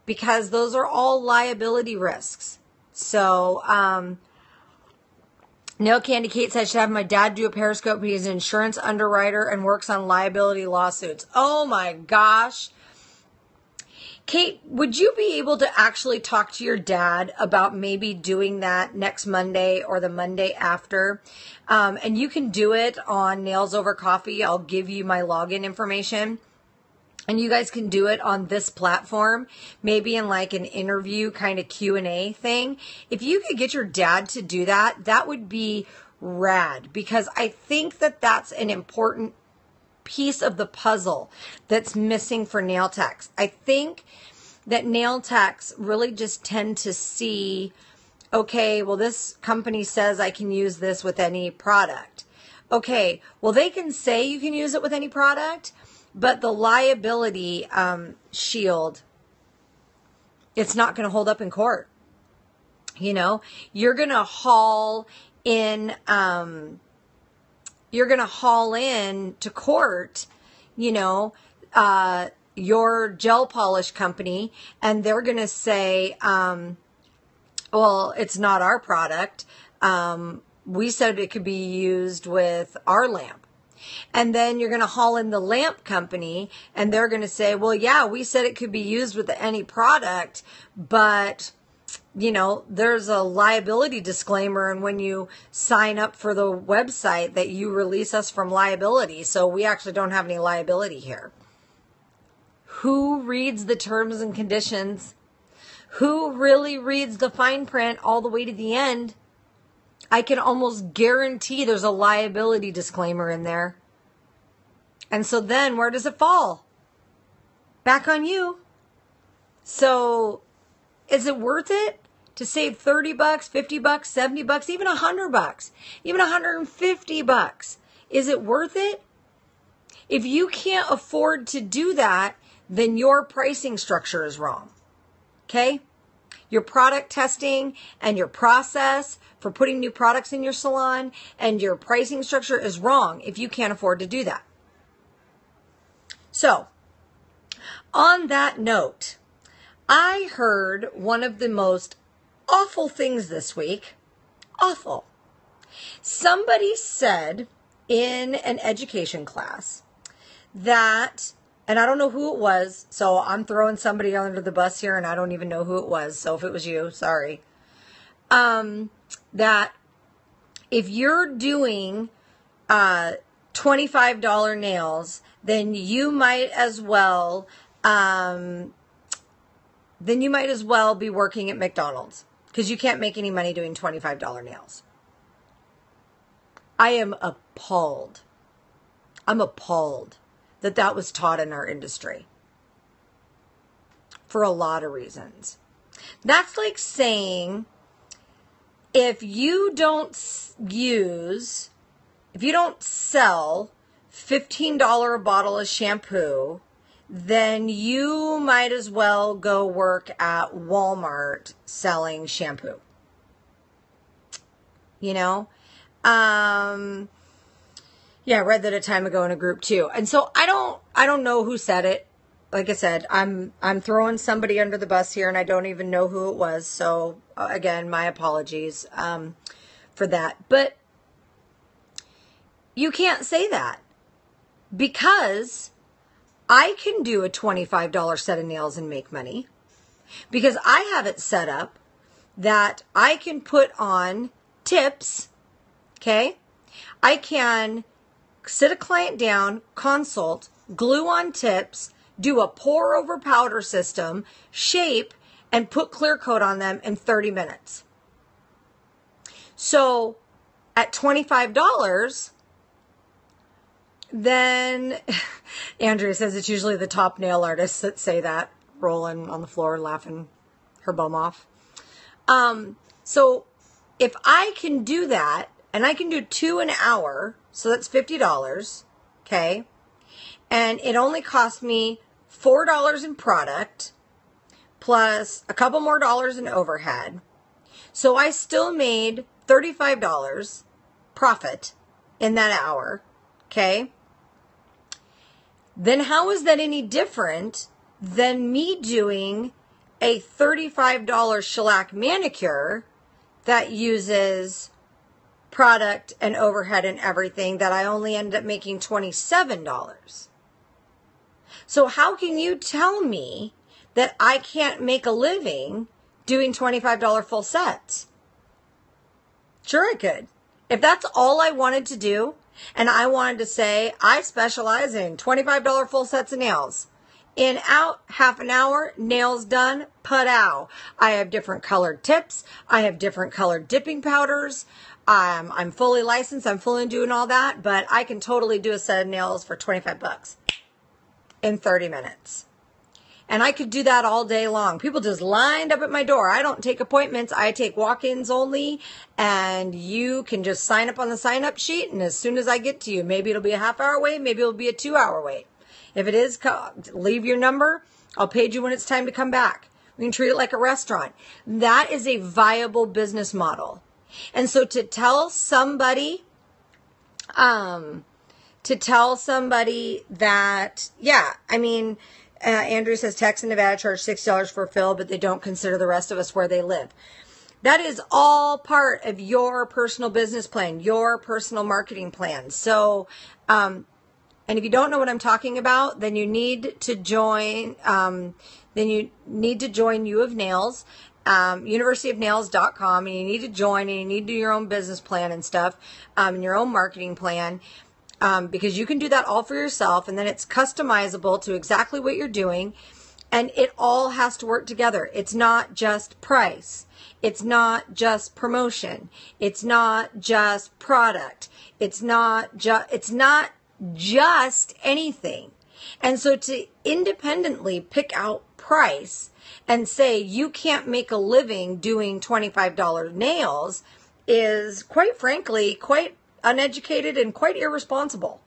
because those are all liability risks. So, Nail Candy Kate said, I should have my dad do a Periscope. He's an insurance underwriter and works on liability lawsuits. Oh my gosh. Kate, would you be able to actually talk to your dad about maybe doing that next Monday or the Monday after? And you can do it on Nails Over Coffee. I'll give you my login information. And you guys can do it on this platform, maybe in like an interview kind of Q&A thing. If you could get your dad to do that, that would be rad, because I think that that's an important piece of the puzzle that's missing for nail techs. I think that nail techs really just tend to see, okay, well, this company says I can use this with any product. Okay, well, they can say you can use it with any product, but the liability shield, it's not going to hold up in court. You know, you're going to haul in to court, you know, your gel polish company, and they're going to say, well, it's not our product. We said it could be used with our lamp. And then you're going to haul in the lamp company, and they're going to say, well, yeah, we said it could be used with any product, but you know, there's a liability disclaimer, and when you sign up for the website that you release us from liability, so we actually don't have any liability here. Who reads the terms and conditions? Who really reads the fine print all the way to the end? I can almost guarantee there's a liability disclaimer in there. And so then where does it fall? Back on you. So is it worth it to save $30, $50, $70, even $100, even $150? Is it worth it? If you can't afford to do that, then your pricing structure is wrong. Okay? Your product testing and your process for putting new products in your salon and your pricing structure is wrong if you can't afford to do that. So, on that note, I heard one of the most awful things this week. Awful. Somebody said in an education class that, and I don't know who it was, so I'm throwing somebody under the bus here, and I don't even know who it was, so if it was you, sorry. That if you're doing $25 nails, then you might as well be working at McDonald's, because you can't make any money doing $25 nails. I am appalled. I'm appalled that that was taught in our industry for a lot of reasons. That's like saying if you don't sell $15 a bottle of shampoo, then you might as well go work at Walmart selling shampoo. You know? Yeah, I read that a time ago in a group too. And so I don't know who said it. Like I said, I'm throwing somebody under the bus here, and I don't even know who it was. So again, my apologies for that. But you can't say that, because I can do a $25 set of nails and make money, because I have it set up that I can put on tips. Okay. I can sit a client down, consult, glue on tips, do a pour over powder system, shape, and put clear coat on them in 30 minutes. So at $25, then Andrea says it's usually the top nail artists that say that, rolling on the floor laughing her bum off. So if I can do that, and I can do 2 an hour, so that's $50, okay? And it only cost me $4 in product, plus a couple more dollars in overhead. So I still made $35 profit in that hour, okay? Then how is that any different than me doing a $35 shellac manicure that uses product and overhead and everything that I only ended up making $27? So how can you tell me that I can't make a living doing $25 full sets? Sure I could. If that's all I wanted to do, and I wanted to say, I specialize in $25 full sets of nails. In, out, half an hour, nails done, put-ow. I have different colored tips. I have different colored dipping powders. I'm fully licensed. I'm fully doing all that, but I can totally do a set of nails for 25 bucks in 30 minutes. And I could do that all day long. People just lined up at my door. I don't take appointments. I take walk-ins only. And you can just sign up on the sign-up sheet. And as soon as I get to you, maybe it'll be a half-hour wait. Maybe it'll be a 2-hour wait. If it is, leave your number. I'll page you when it's time to come back. We can treat it like a restaurant. That is a viable business model. And so to tell somebody that, yeah, I mean, Andrew says Texas and Nevada charge $6 for a fill, but they don't consider the rest of us where they live. That is all part of your personal business plan, your personal marketing plan. So, and if you don't know what I'm talking about, then you need to join, U of Nails, universityofnails.com, and you need to join, and you need to do your own business plan and stuff, and your own marketing plan. Because you can do that all for yourself, and then it's customizable to exactly what you're doing, and it all has to work together. It's not just price. It's not just promotion. It's not just product. It's not just anything. And so to independently pick out price and say you can't make a living doing $25 nails is, quite frankly, quite uneducated and quite irresponsible.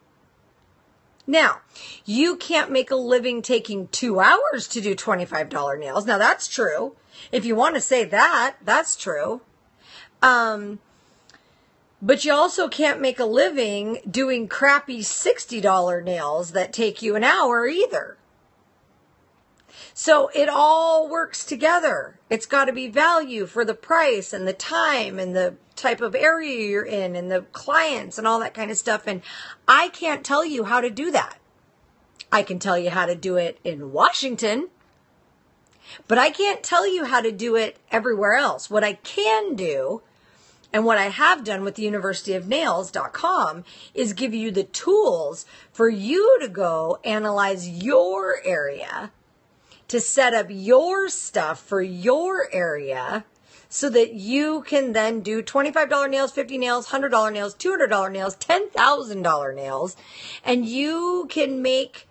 Now, you can't make a living taking 2 hours to do $25 nails. Now, that's true. If you want to say that, that's true. But you also can't make a living doing crappy $60 nails that take you an hour either. So it all works together. It's got to be value for the price and the time and the type of area you're in and the clients and all that kind of stuff. And I can't tell you how to do that. I can tell you how to do it in Washington, but I can't tell you how to do it everywhere else. What I can do, and what I have done with universityofnails.com, is give you the tools for you to go analyze your area, to set up your stuff for your area, so that you can then do $25 nails, $50 nails, $100 nails, $200 nails, $10,000 nails, and you can make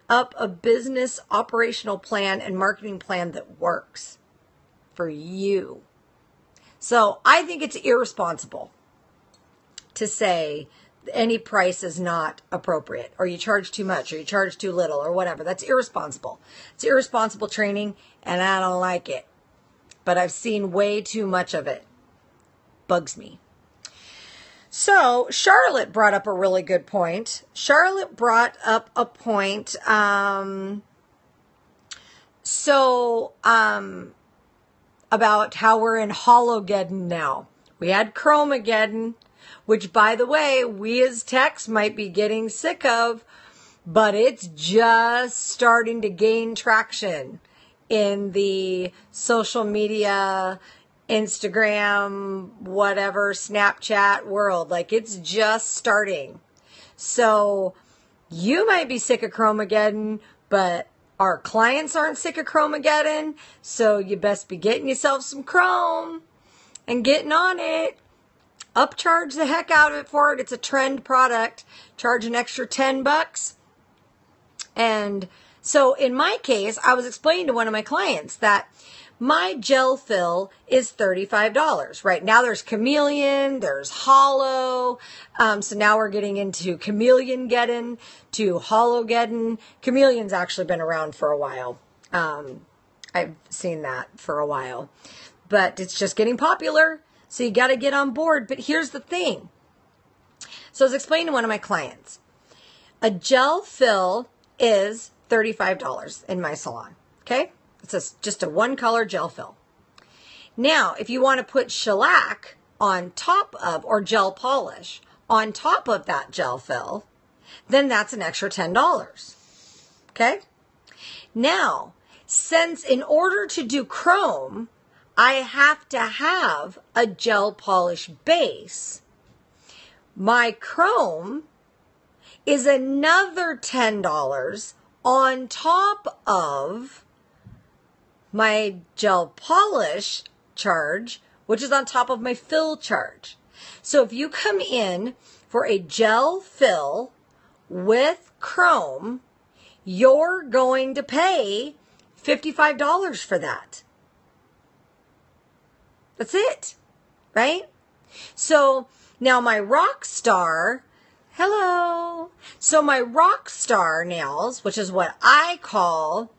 up a business operational plan and marketing plan that works for you. So I think it's irresponsible to say any price is not appropriate, or you charge too much, or you charge too little, or whatever. That's irresponsible. It's irresponsible training, and I don't like it. But I've seen way too much of it. Bugs me. So Charlotte brought up a really good point. Charlotte brought up a point. About how we're in Hologeddon now. We had Chromageddon, which, by the way, we as techs might be getting sick of, but it's just starting to gain traction in the social media, Instagram, whatever, Snapchat world. Like, it's just starting. So you might be sick of Chromageddon, but our clients aren't sick of Chromageddon, so you best be getting yourself some Chrome and getting on it. Upcharge the heck out of it for it. It's a trend product. Charge an extra $10. And so in my case, I was explaining to one of my clients that my gel fill is $35. Right now there's chameleon, there's hollow. So now we're getting into chameleon geddon to hollow geddon. Chameleon's actually been around for a while. I've seen that for a while, but it's just getting popular. So you got to get on board. But here's the thing. So I was explaining to one of my clients, a gel fill is $35 in my salon. Okay. It's just a one color gel fill. Now, if you want to put shellac on top of, or gel polish on top of that gel fill, then that's an extra $10. Okay. Now, since in order to do chrome, I have to have a gel polish base, my chrome is another $10 on top of my gel polish charge, which is on top of my fill charge. So if you come in for a gel fill with chrome, you're going to pay $55 for that. That's it, right? So now my Rockstar, hello. So my Rockstar nails, which is what I call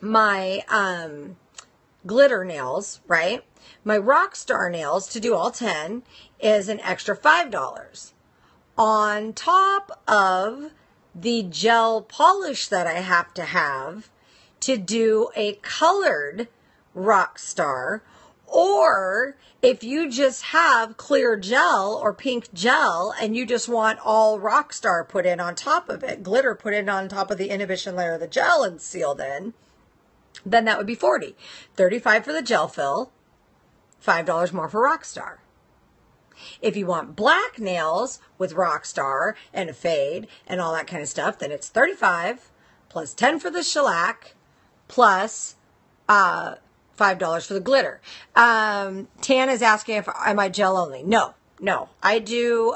my glitter nails, right? My Rockstar nails to do all 10 is an extra $5 on top of the gel polish that I have to do a colored Rockstar. Or if you just have clear gel or pink gel and you just want all Rockstar put in on top of it, glitter put in on top of the inhibition layer of the gel and sealed in, then that would be $40. $35 for the gel fill, $5 more for Rockstar. If you want black nails with Rockstar and a fade and all that kind of stuff, then it's $35 plus $10 for the shellac plus $5 for the glitter. Tan is asking if am I gel only? No. I do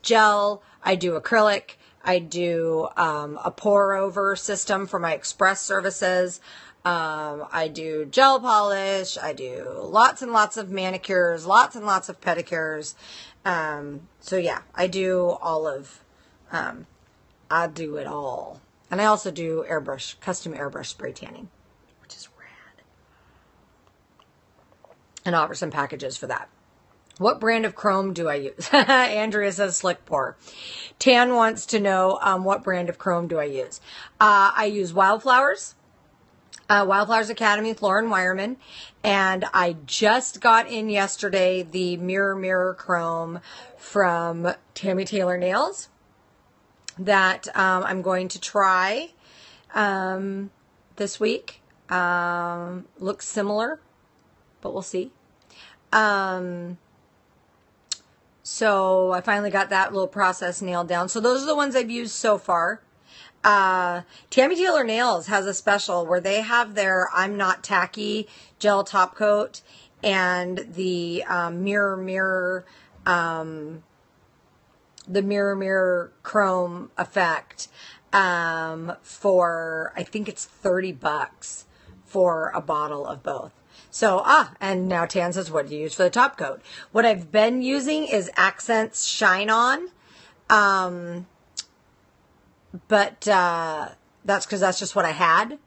gel. I do acrylic. I do a pour over system for my express services. I do gel polish. I do lots and lots of manicures, lots and lots of pedicures. So yeah, I do all of, I do it all. And I also do airbrush, custom airbrush spray tanning, which is rad. And offer some packages for that. What brand of chrome do I use? Andrea says slick pour. Tan wants to know what brand of chrome do I use. I use Wildflowers. Wildflowers Academy with Lauren Wireman. And I just got in yesterday the Mirror Chrome from Tammy Taylor Nails that I'm going to try this week. Looks similar, but we'll see. So I finally got that little process nailed down. So those are the ones I've used so far. Tammy Taylor Nails has a special where they have their I'm Not Tacky gel top coat and the mirror chrome effect for I think it's $30 for a bottle of both. So, and now Tan says, what do you use for the top coat? What I've been using is Accents Shine On. But that's because that's just what I had.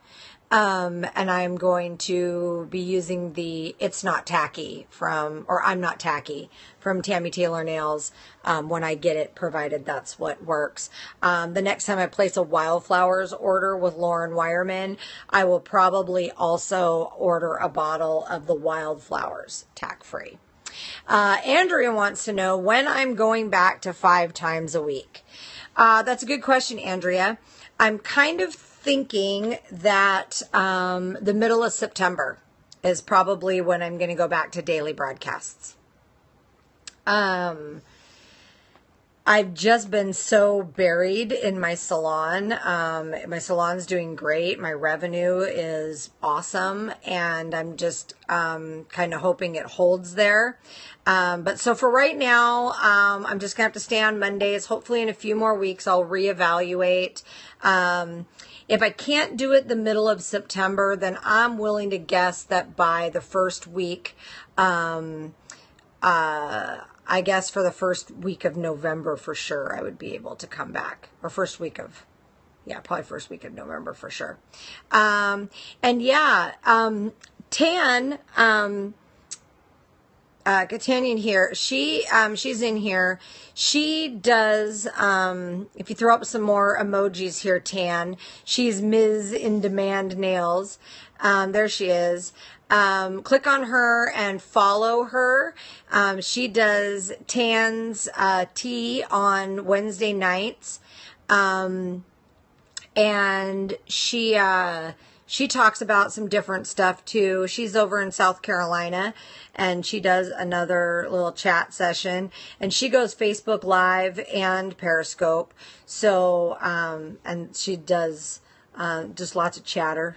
And I'm going to be using the It's Not Tacky I'm Not Tacky from Tammy Taylor Nails when I get it, provided that's what works. The next time I place a Wildflowers order with Lauren Wireman, I will probably also order a bottle of the Wildflowers tack-free. Andrea wants to know when I'm going back to 5 times a week. That's a good question, Andrea. I'm kind of thinking that the middle of September is probably when I'm going to go back to daily broadcasts. I've just been so buried in my salon. My salon's doing great. My revenue is awesome, and I'm just kind of hoping it holds there. But so for right now, I'm just gonna have to stay on Mondays. Hopefully in a few more weeks, I'll reevaluate. If I can't do it the middle of September, then I'm willing to guess that by the first week, I guess for the first week of November for sure, I would be able to come back. Or first week of, yeah, probably first week of November for sure. And yeah, Tan, Catanian here, she's in here. She does, if you throw up some more emojis here, Tan, she's Ms. In Demand Nails. There she is. Click on her and follow her. She does Tan's tea on Wednesday nights. And she talks about some different stuff too. She's over in South Carolina, and she does another little chat session, and she goes Facebook Live and Periscope. So, and she does just lots of chatter,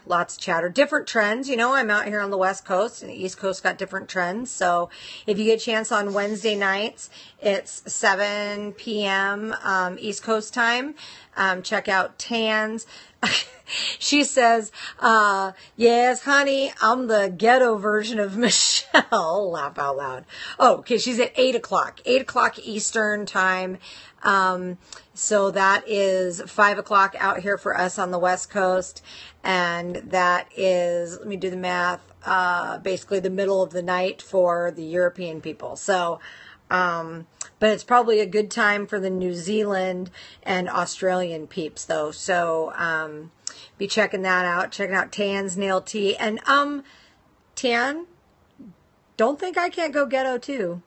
different trends. You know, I'm out here on the West Coast, and the East Coast got different trends. So if you get a chance on Wednesday nights, it's 7 p.m. East Coast time. Check out Tan's. She says, yes, honey, I'm the ghetto version of Michelle. Laugh out loud. Oh, okay. She's at 8 o'clock Eastern time. So that is 5 o'clock out here for us on the West Coast. And that is, let me do the math, basically the middle of the night for the European people. So, but it's probably a good time for the New Zealand and Australian peeps though. So, be checking that out. Checking out Tan's Nail Tea. And, Tan, don't think I can't go ghetto too.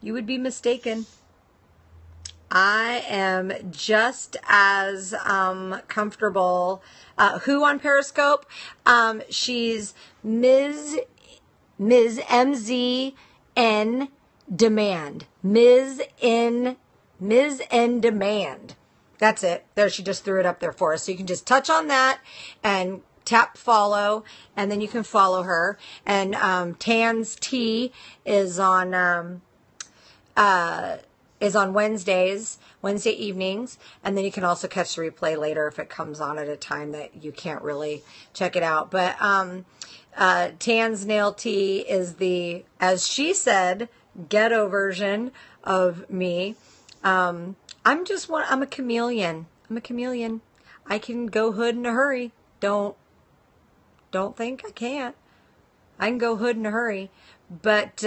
You would be mistaken. I am just as comfortable. Who on Periscope? She's Ms. MZN Demand. Ms. N Demand. That's it. There, she just threw it up there for us. So you can just touch on that and tap follow, and then you can follow her. And Tan's Tea is on Wednesday evenings, and then you can also catch the replay later if it comes on at a time that you can't really check it out. But Tan's Nail Tea is the, as she said, ghetto version of me. I'm a chameleon. I can go hood in a hurry. Don't think I can't. I can go hood in a hurry. But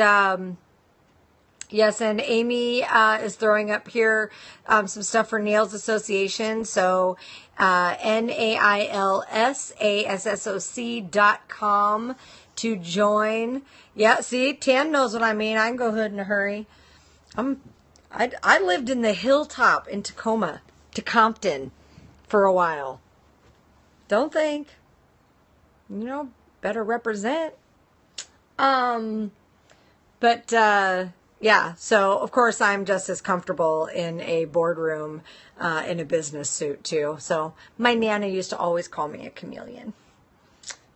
yes, and Amy is throwing up here some stuff for Nails Association. So nailsassoc.com to join. Yeah, see, Tan knows what I mean. I can go hood in a hurry. I lived in the hilltop in Tacoma, to Compton, for a while. Don't think. Better represent. But yeah, so of course I'm just as comfortable in a boardroom in a business suit too. So my Nana used to always call me a chameleon.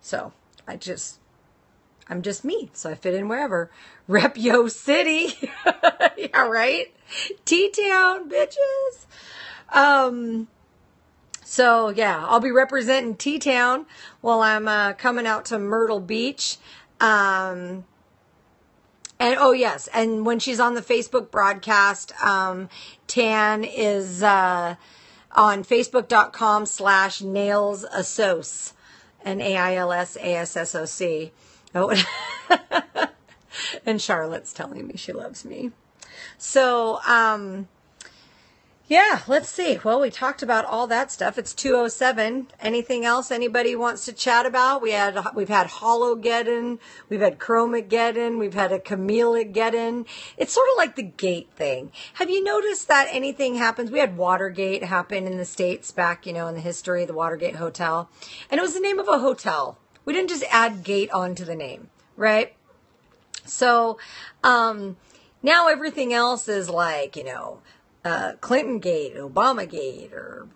So I'm just me. So I fit in wherever. Rep Yo City. Yeah, right? T-Town, bitches. So yeah, I'll be representing T-Town while I'm coming out to Myrtle Beach. And oh yes, and when she's on the Facebook broadcast, Tan is on facebook.com/nailsassoc, nailsassoc. Oh, and Charlotte's telling me she loves me. So, yeah, let's see. Well, we talked about all that stuff. It's 2:07. Anything else anybody wants to chat about? We've had Hologeddon, we've had Chromageddon, we've had a Camillegeddon. It's sort of like the gate thing. Have you noticed that anything happens? We had Watergate happen in the States back, in the history of the Watergate Hotel. And it was the name of a hotel. We didn't just add gate onto the name, right? So, Now everything else is like, Clinton Gate, Obama Gate, or,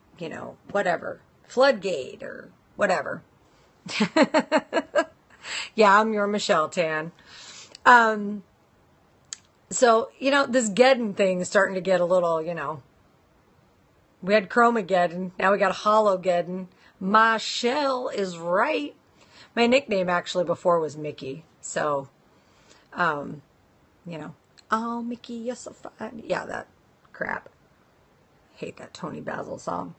whatever. Floodgate, or whatever. Yeah, I'm your Michelle Tan. So, this Geddon thing is starting to get a little, we had Chromageddon, now we got Hologeddon. Michelle is right. My nickname actually before was Mickey. So, oh, Mickey, you're so fine. Yeah, that crap. Hate that Tony Basil song.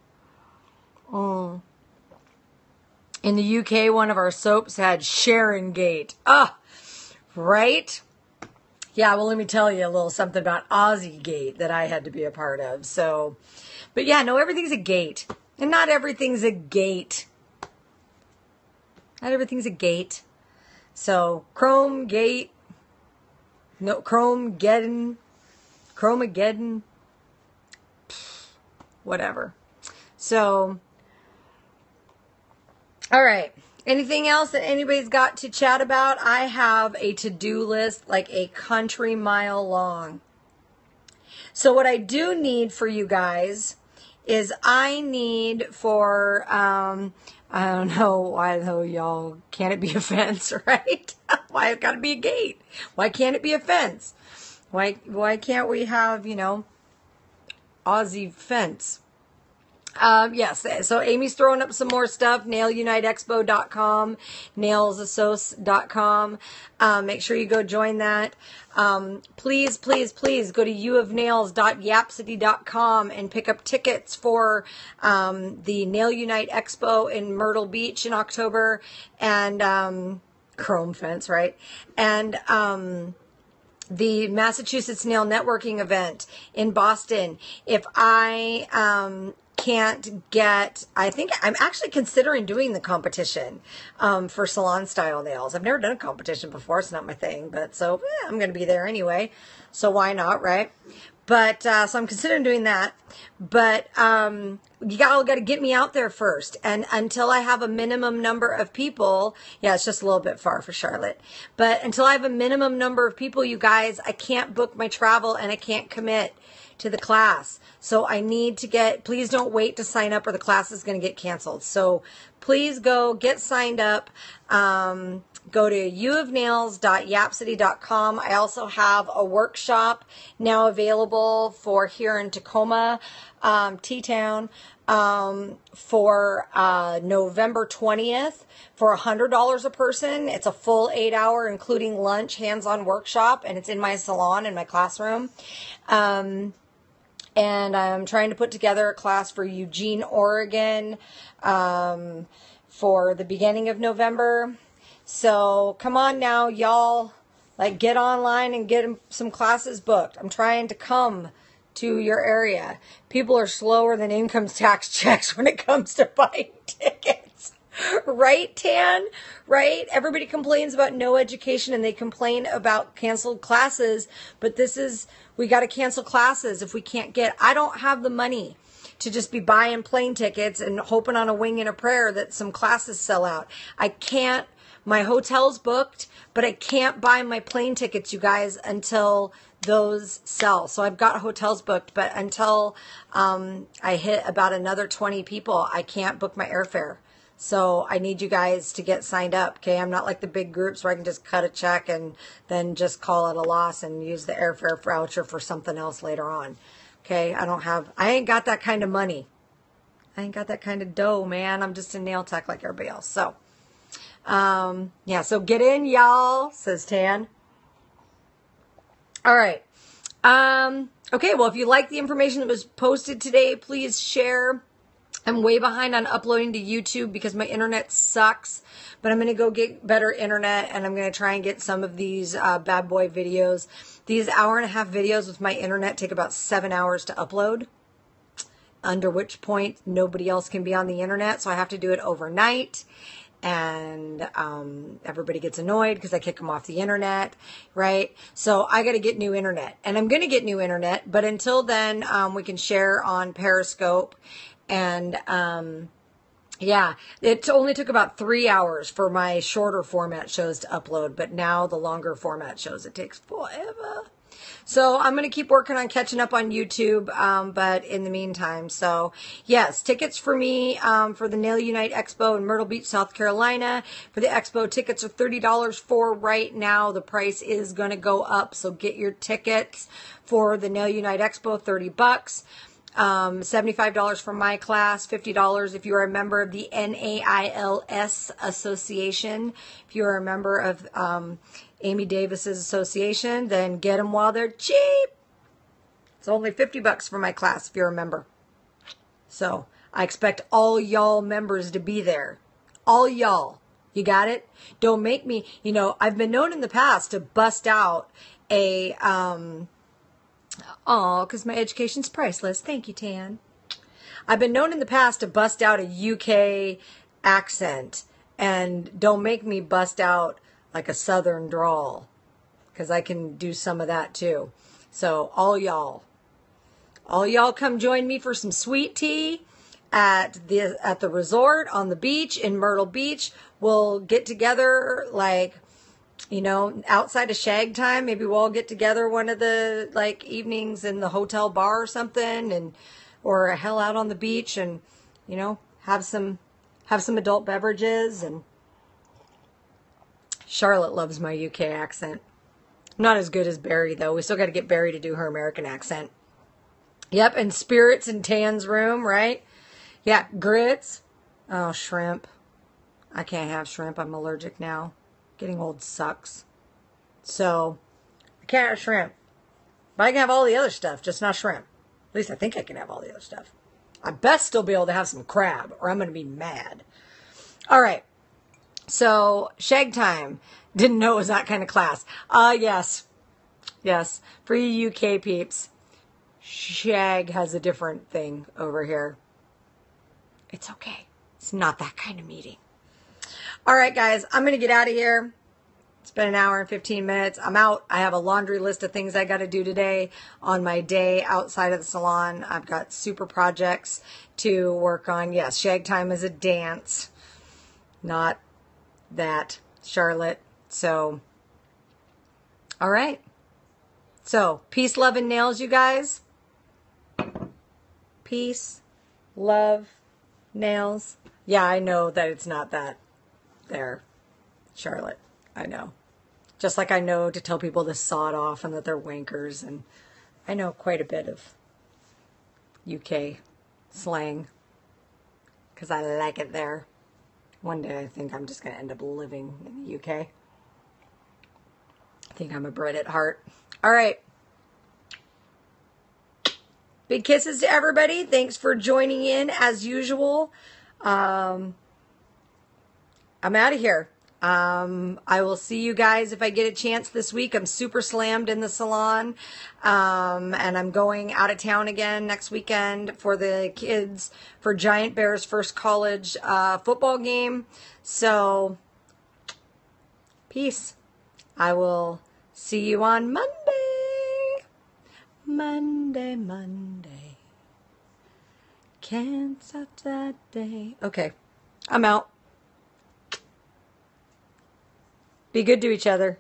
In the UK, one of our soaps had Sharon Gate. Right? Yeah, well, let me tell you a little something about Aussie Gate that I had to be a part of. So, but yeah, no, everything's a gate. And not everything's a gate. Not everything's a gate. So, Chrome Gate. No, Chromageddon. Whatever. So, all right. Anything else that anybody's got to chat about? I have a to-do list like a country mile long. So what I do need for you guys is I need for, I don't know why though, y'all, can't it be a fence, right? Why it got to be a gate? Why can't it be a fence? Why can't we have, Aussie fence? Yes, so Amy's throwing up some more stuff, nailuniteexpo.com, nailsasos.com. Make sure you go join that. Please, please, please go to youofnails.yapsity.com and pick up tickets for the Nail Unite Expo in Myrtle Beach in October, and Chrome Fence, right? And the Massachusetts Nail Networking event in Boston. If I can't get, I think I'm actually considering doing the competition for salon style nails. I've never done a competition before. It's not my thing, but so I'm going to be there anyway. So why not, right? But so I'm considering doing that. But you all got to get me out there first. And until I have a minimum number of people, yeah, it's just a little bit far for Charlotte. But until I have a minimum number of people, you guys, I can't book my travel and I can't commit to the class. So I need to please don't wait to sign up or the class is going to get canceled. So please go get signed up. Go to youofnails.yapsity.com. I also have a workshop now available for here in Tacoma, T-Town, for November 20th for $100 a person. It's a full 8-hour, including lunch, hands-on workshop, and it's in my salon, in my classroom. And I'm trying to put together a class for Eugene, Oregon, for the beginning of November. So come on now, y'all, get online and get some classes booked. I'm trying to come to your area. People are slower than income tax checks when it comes to buying tickets. Right, Tan? Right? Everybody complains about no education and they complain about canceled classes, but we got to cancel classes if we can't I don't have the money to just be buying plane tickets and hoping on a wing and a prayer that some classes sell out. I can't. My hotel's booked, but I can't buy my plane tickets, you guys, until those sell. So I've got hotels booked, but until I hit about another 20 people, I can't book my airfare. So I need you guys to get signed up, okay? I'm not like the big groups where I can just cut a check and then just call it a loss and use the airfare voucher for something else later on, okay? I ain't got that kind of money. I ain't got that kind of dough, man. I'm just a nail tech like everybody else. So, yeah, so get in, y'all, says Tan. All right. Okay, well, if you like the information that was posted today, please share. I'm way behind on uploading to YouTube because my internet sucks, but I'm going to go get better internet and I'm going to try and get some of these bad boy videos. These 1.5-hour videos with my internet take about 7 hours to upload, under which point nobody else can be on the internet, so I have to do it overnight. And everybody gets annoyed because I kick them off the internet, right? So I got to get new internet, and I'm going to get new internet. But until then, we can share on Periscope. And yeah, it only took about 3 hours for my shorter format shows to upload, but now the longer format shows, it takes forever. So I'm going to keep working on catching up on YouTube, but in the meantime, so yes, tickets for me for the Nail Unite Expo in Myrtle Beach, South Carolina. For the Expo, tickets are $30 for right now. The price is going to go up, so get your tickets for the Nail Unite Expo, 30 bucks. $75 for my class, $50 if you're a member of the NAILS Association. If you're a member of Amy Davis's association, then get them while they're cheap. It's only 50 bucks for my class if you're a member. So I expect all y'all members to be there. All y'all. You got it? Don't make me, you know, I've been known in the past to bust out a, because my education's priceless. Thank you, Tan. I've been known in the past to bust out a UK accent, and don't make me bust out like a southern drawl, because I can do some of that too. So all y'all come join me for some sweet tea at the resort on the beach in Myrtle Beach. We'll get together like, you know, outside of shag time. Maybe we'll all get together one of the like evenings in the hotel bar or something, and or hell out on the beach, and you know, have some adult beverages. And Charlotte loves my UK accent. Not as good as Barry though. We still got to get Barry to do her American accent. Yep, and Spirits in Tan's room, right? Yeah, grits. Oh, shrimp. I can't have shrimp. I'm allergic now. Getting old sucks. So, I can't have shrimp. But I can have all the other stuff, just not shrimp. At least I think I can have all the other stuff. I best still be able to have some crab, or I'm going to be mad. All right. So, shag time. Didn't know it was that kind of class. Yes. Yes. For you UK peeps, shag has a different thing over here. It's okay. It's not that kind of meeting. All right, guys, I'm going to get out of here. It's been an hour and 15 minutes. I'm out. I have a laundry list of things I got to do today on my day outside of the salon. I've got super projects to work on. Yes, shag time is a dance, not that, Charlotte. So, all right. So, peace, love, and nails, you guys. Peace, love, nails. Yeah, I know that it's not that. There, Charlotte, I know. Just like I know to tell people to saw it off and that they're wankers, and I know quite a bit of UK slang because I like it there. One day I think I'm just going to end up living in the UK. I think I'm a Brit at heart. All right. Big kisses to everybody. Thanks for joining in as usual. I'm out of here. I will see you guys if I get a chance this week. I'm super slammed in the salon. And I'm going out of town again next weekend for the kids for Giant Bear's first college football game. So, peace. I will see you on Monday. Monday. Can't stop that day. Okay, I'm out. Be good to each other.